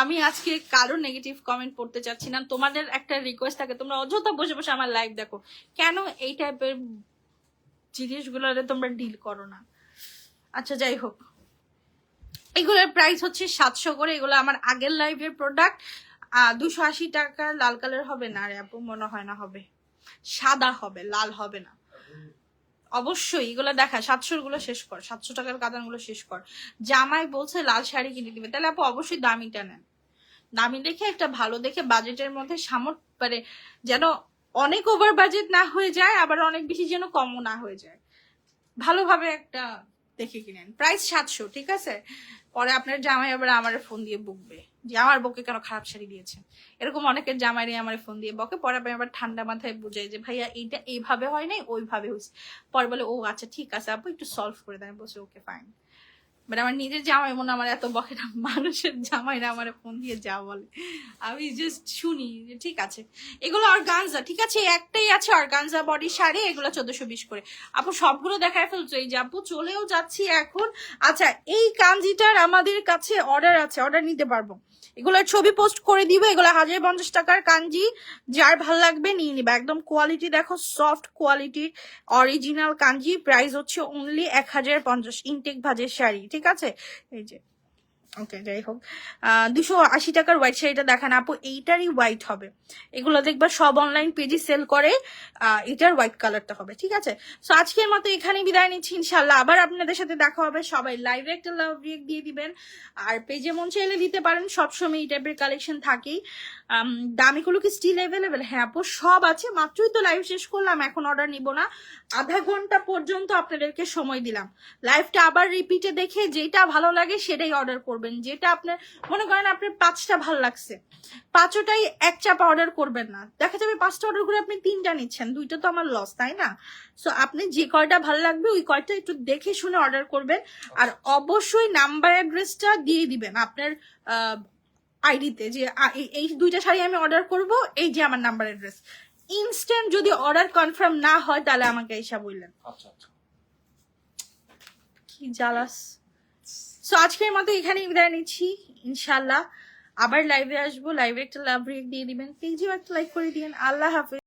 আমি আজকে কারো নেগেটিভ কমেন্ট পড়তে চাচ্ছি না। তোমাদের একটা রিকোয়েস্ট থাকে, তোমরা অযথা বসে বসে আমার লাইভ দেখো, কেন এই টাইপের জিনিসগুলো তোমরা ডিল করো না? আচ্ছা, যাই হোক, এগুলোর প্রাইস হচ্ছে 700 করে। এগুলো আমার আগের লাইভের প্রোডাক্ট। 280 টাকা। লাল কালার হবে না রে আপু, মনে হয় না হবে, সাদা হবে, লাল হবে না। অবশ্যই এগুলো দেখা, 700 গুলো শেষ কর, 700 টাকার কাতান গুলো শেষ কর। জামাই বলছে লাল শাড়ি কিনে দিবে, তাহলে আপু অবশ্যই দামিটা নেন। দামি দেখে একটা ভালো দেখে বাজেটের মধ্যে মানে যেন অনেক ওভার বাজেট না হয়ে যায়, আবার অনেক বেশি যেন কমও না হয়ে যায়, ভালোভাবে একটা দেখে কিনেন। প্রাইস 700, ঠিক আছে? পরে আপনার জামাই আবার আমার ফোন দিয়ে বকবে যে আমার বউকে কেন খারাপ শাড়ি দিয়েছে। এরকম অনেকের জামাইরে আমার ফোন দিয়ে বকে, পরে আমি আবার ঠান্ডা মাথায় বুঝাই যে ভাইয়া এইটা এইভাবে হয় নাই, ওইভাবে হয়েছে। পরে বলে ও আচ্ছা ঠিক আছে আপু, একটু সলভ করে দেয়। বলছে ওকে ফাইন। বাট আমার নিজের জামাই মনে হয় আমার এত বকে না, মানুষের জামাইরা আমার ফোন দিয়ে যা বলে আমি জাস্ট শুনি যে ঠিক আছে। এগুলো অর্গানজা, ঠিক আছে, একটাই আছে অর্গানজা বডি শাড়ি, এগুলো 1420 করে। আপু সবগুলো দেখায় ফেলছো, এই যে আপু চলেও যাচ্ছি এখন। আচ্ছা, এই কাঞ্জিটার আমাদের কাছে অর্ডার আছে, অর্ডার নিতে পারবো, এগুলোর ছবি পোস্ট করে দিবে। এগুলো 1050 টাকার কাঞ্জি, যার ভাল লাগবে নিয়ে নিবে। একদম কোয়ালিটি দেখো, সফট কোয়ালিটির অরিজিনাল কাঞ্জি। প্রাইস হচ্ছে অনলি 1050, ইনটেক ভাজের শাড়ি, ঠিক আছে। এই যে ওকে, যাই হোক, 280 টাকার হোয়াইট শাড়িটা দেখান আপু, এইটারই হোয়াইট হবে। এগুলো দেখবা সব অনলাইন পেজে সেল করে, এটার হোয়াইট কালারটা হবে, ঠিক আছে। সো আজকের মতো এখানেই বিদায় নিচ্ছি, ইনশাল্লাহ আবার আপনাদের সাথে দেখা হবে। সবাই লাইভে একটা লাভ রিয়েক্ট দিয়ে দিবেন, আর পেজে মন চাইলে দিতে পারেন, সবসময় এই টাইপের কালেকশন থাকেই। দামিগুলো কি স্টিল অ্যাভেলেবেল? হ্যাঁ আপু সব আছে, মাত্রই তো লাইভ শেষ করলাম, এখন অর্ডার নিব না, আধা ঘন্টা পর্যন্ত আপনাদেরকে সময় দিলাম। লাইভটা আবার রিপিটে দেখে যেটা ভালো লাগে সেটাই অর্ডার করবেন। যেটা আপনার মনে করেন আপনার 5টা ভালো লাগছে, 5টাই এক চাপা অর্ডার করবেন না, দেখা যাবে 5টা অর্ডার করে আপনি 3টা নিচ্ছেন, 2টা তো আমার লস, তাই না? সো আপনি যে কয়টা ভালো লাগবে ওই কয়টা একটু দেখে শুনে অর্ডার করবেন। আর অবশ্যই নাম্বার অ্যাড্রেসটা দিয়ে দিবেন আপনার আইডিতে, যে এই 2টা শাড়ি আমি অর্ডার করব, এই যে আমার নাম্বার অ্যাড্রেস। ইনস্ট্যান্ট যদি অর্ডার কনফার্ম না হয় তাহলে আমাকে এসে বললেন। আচ্ছা আচ্ছা, কি জ্বালাস। সো আজকের মতো এখানেই বিদায় নিচ্ছি, ইনশাল্লাহ আবার লাইভে আসবো। লাইভে একটা লাভ রিয়েক্ট দিয়ে দিবেন, পেজেও একটা লাইক করে দিবেন। আল্লাহ হাফেজ।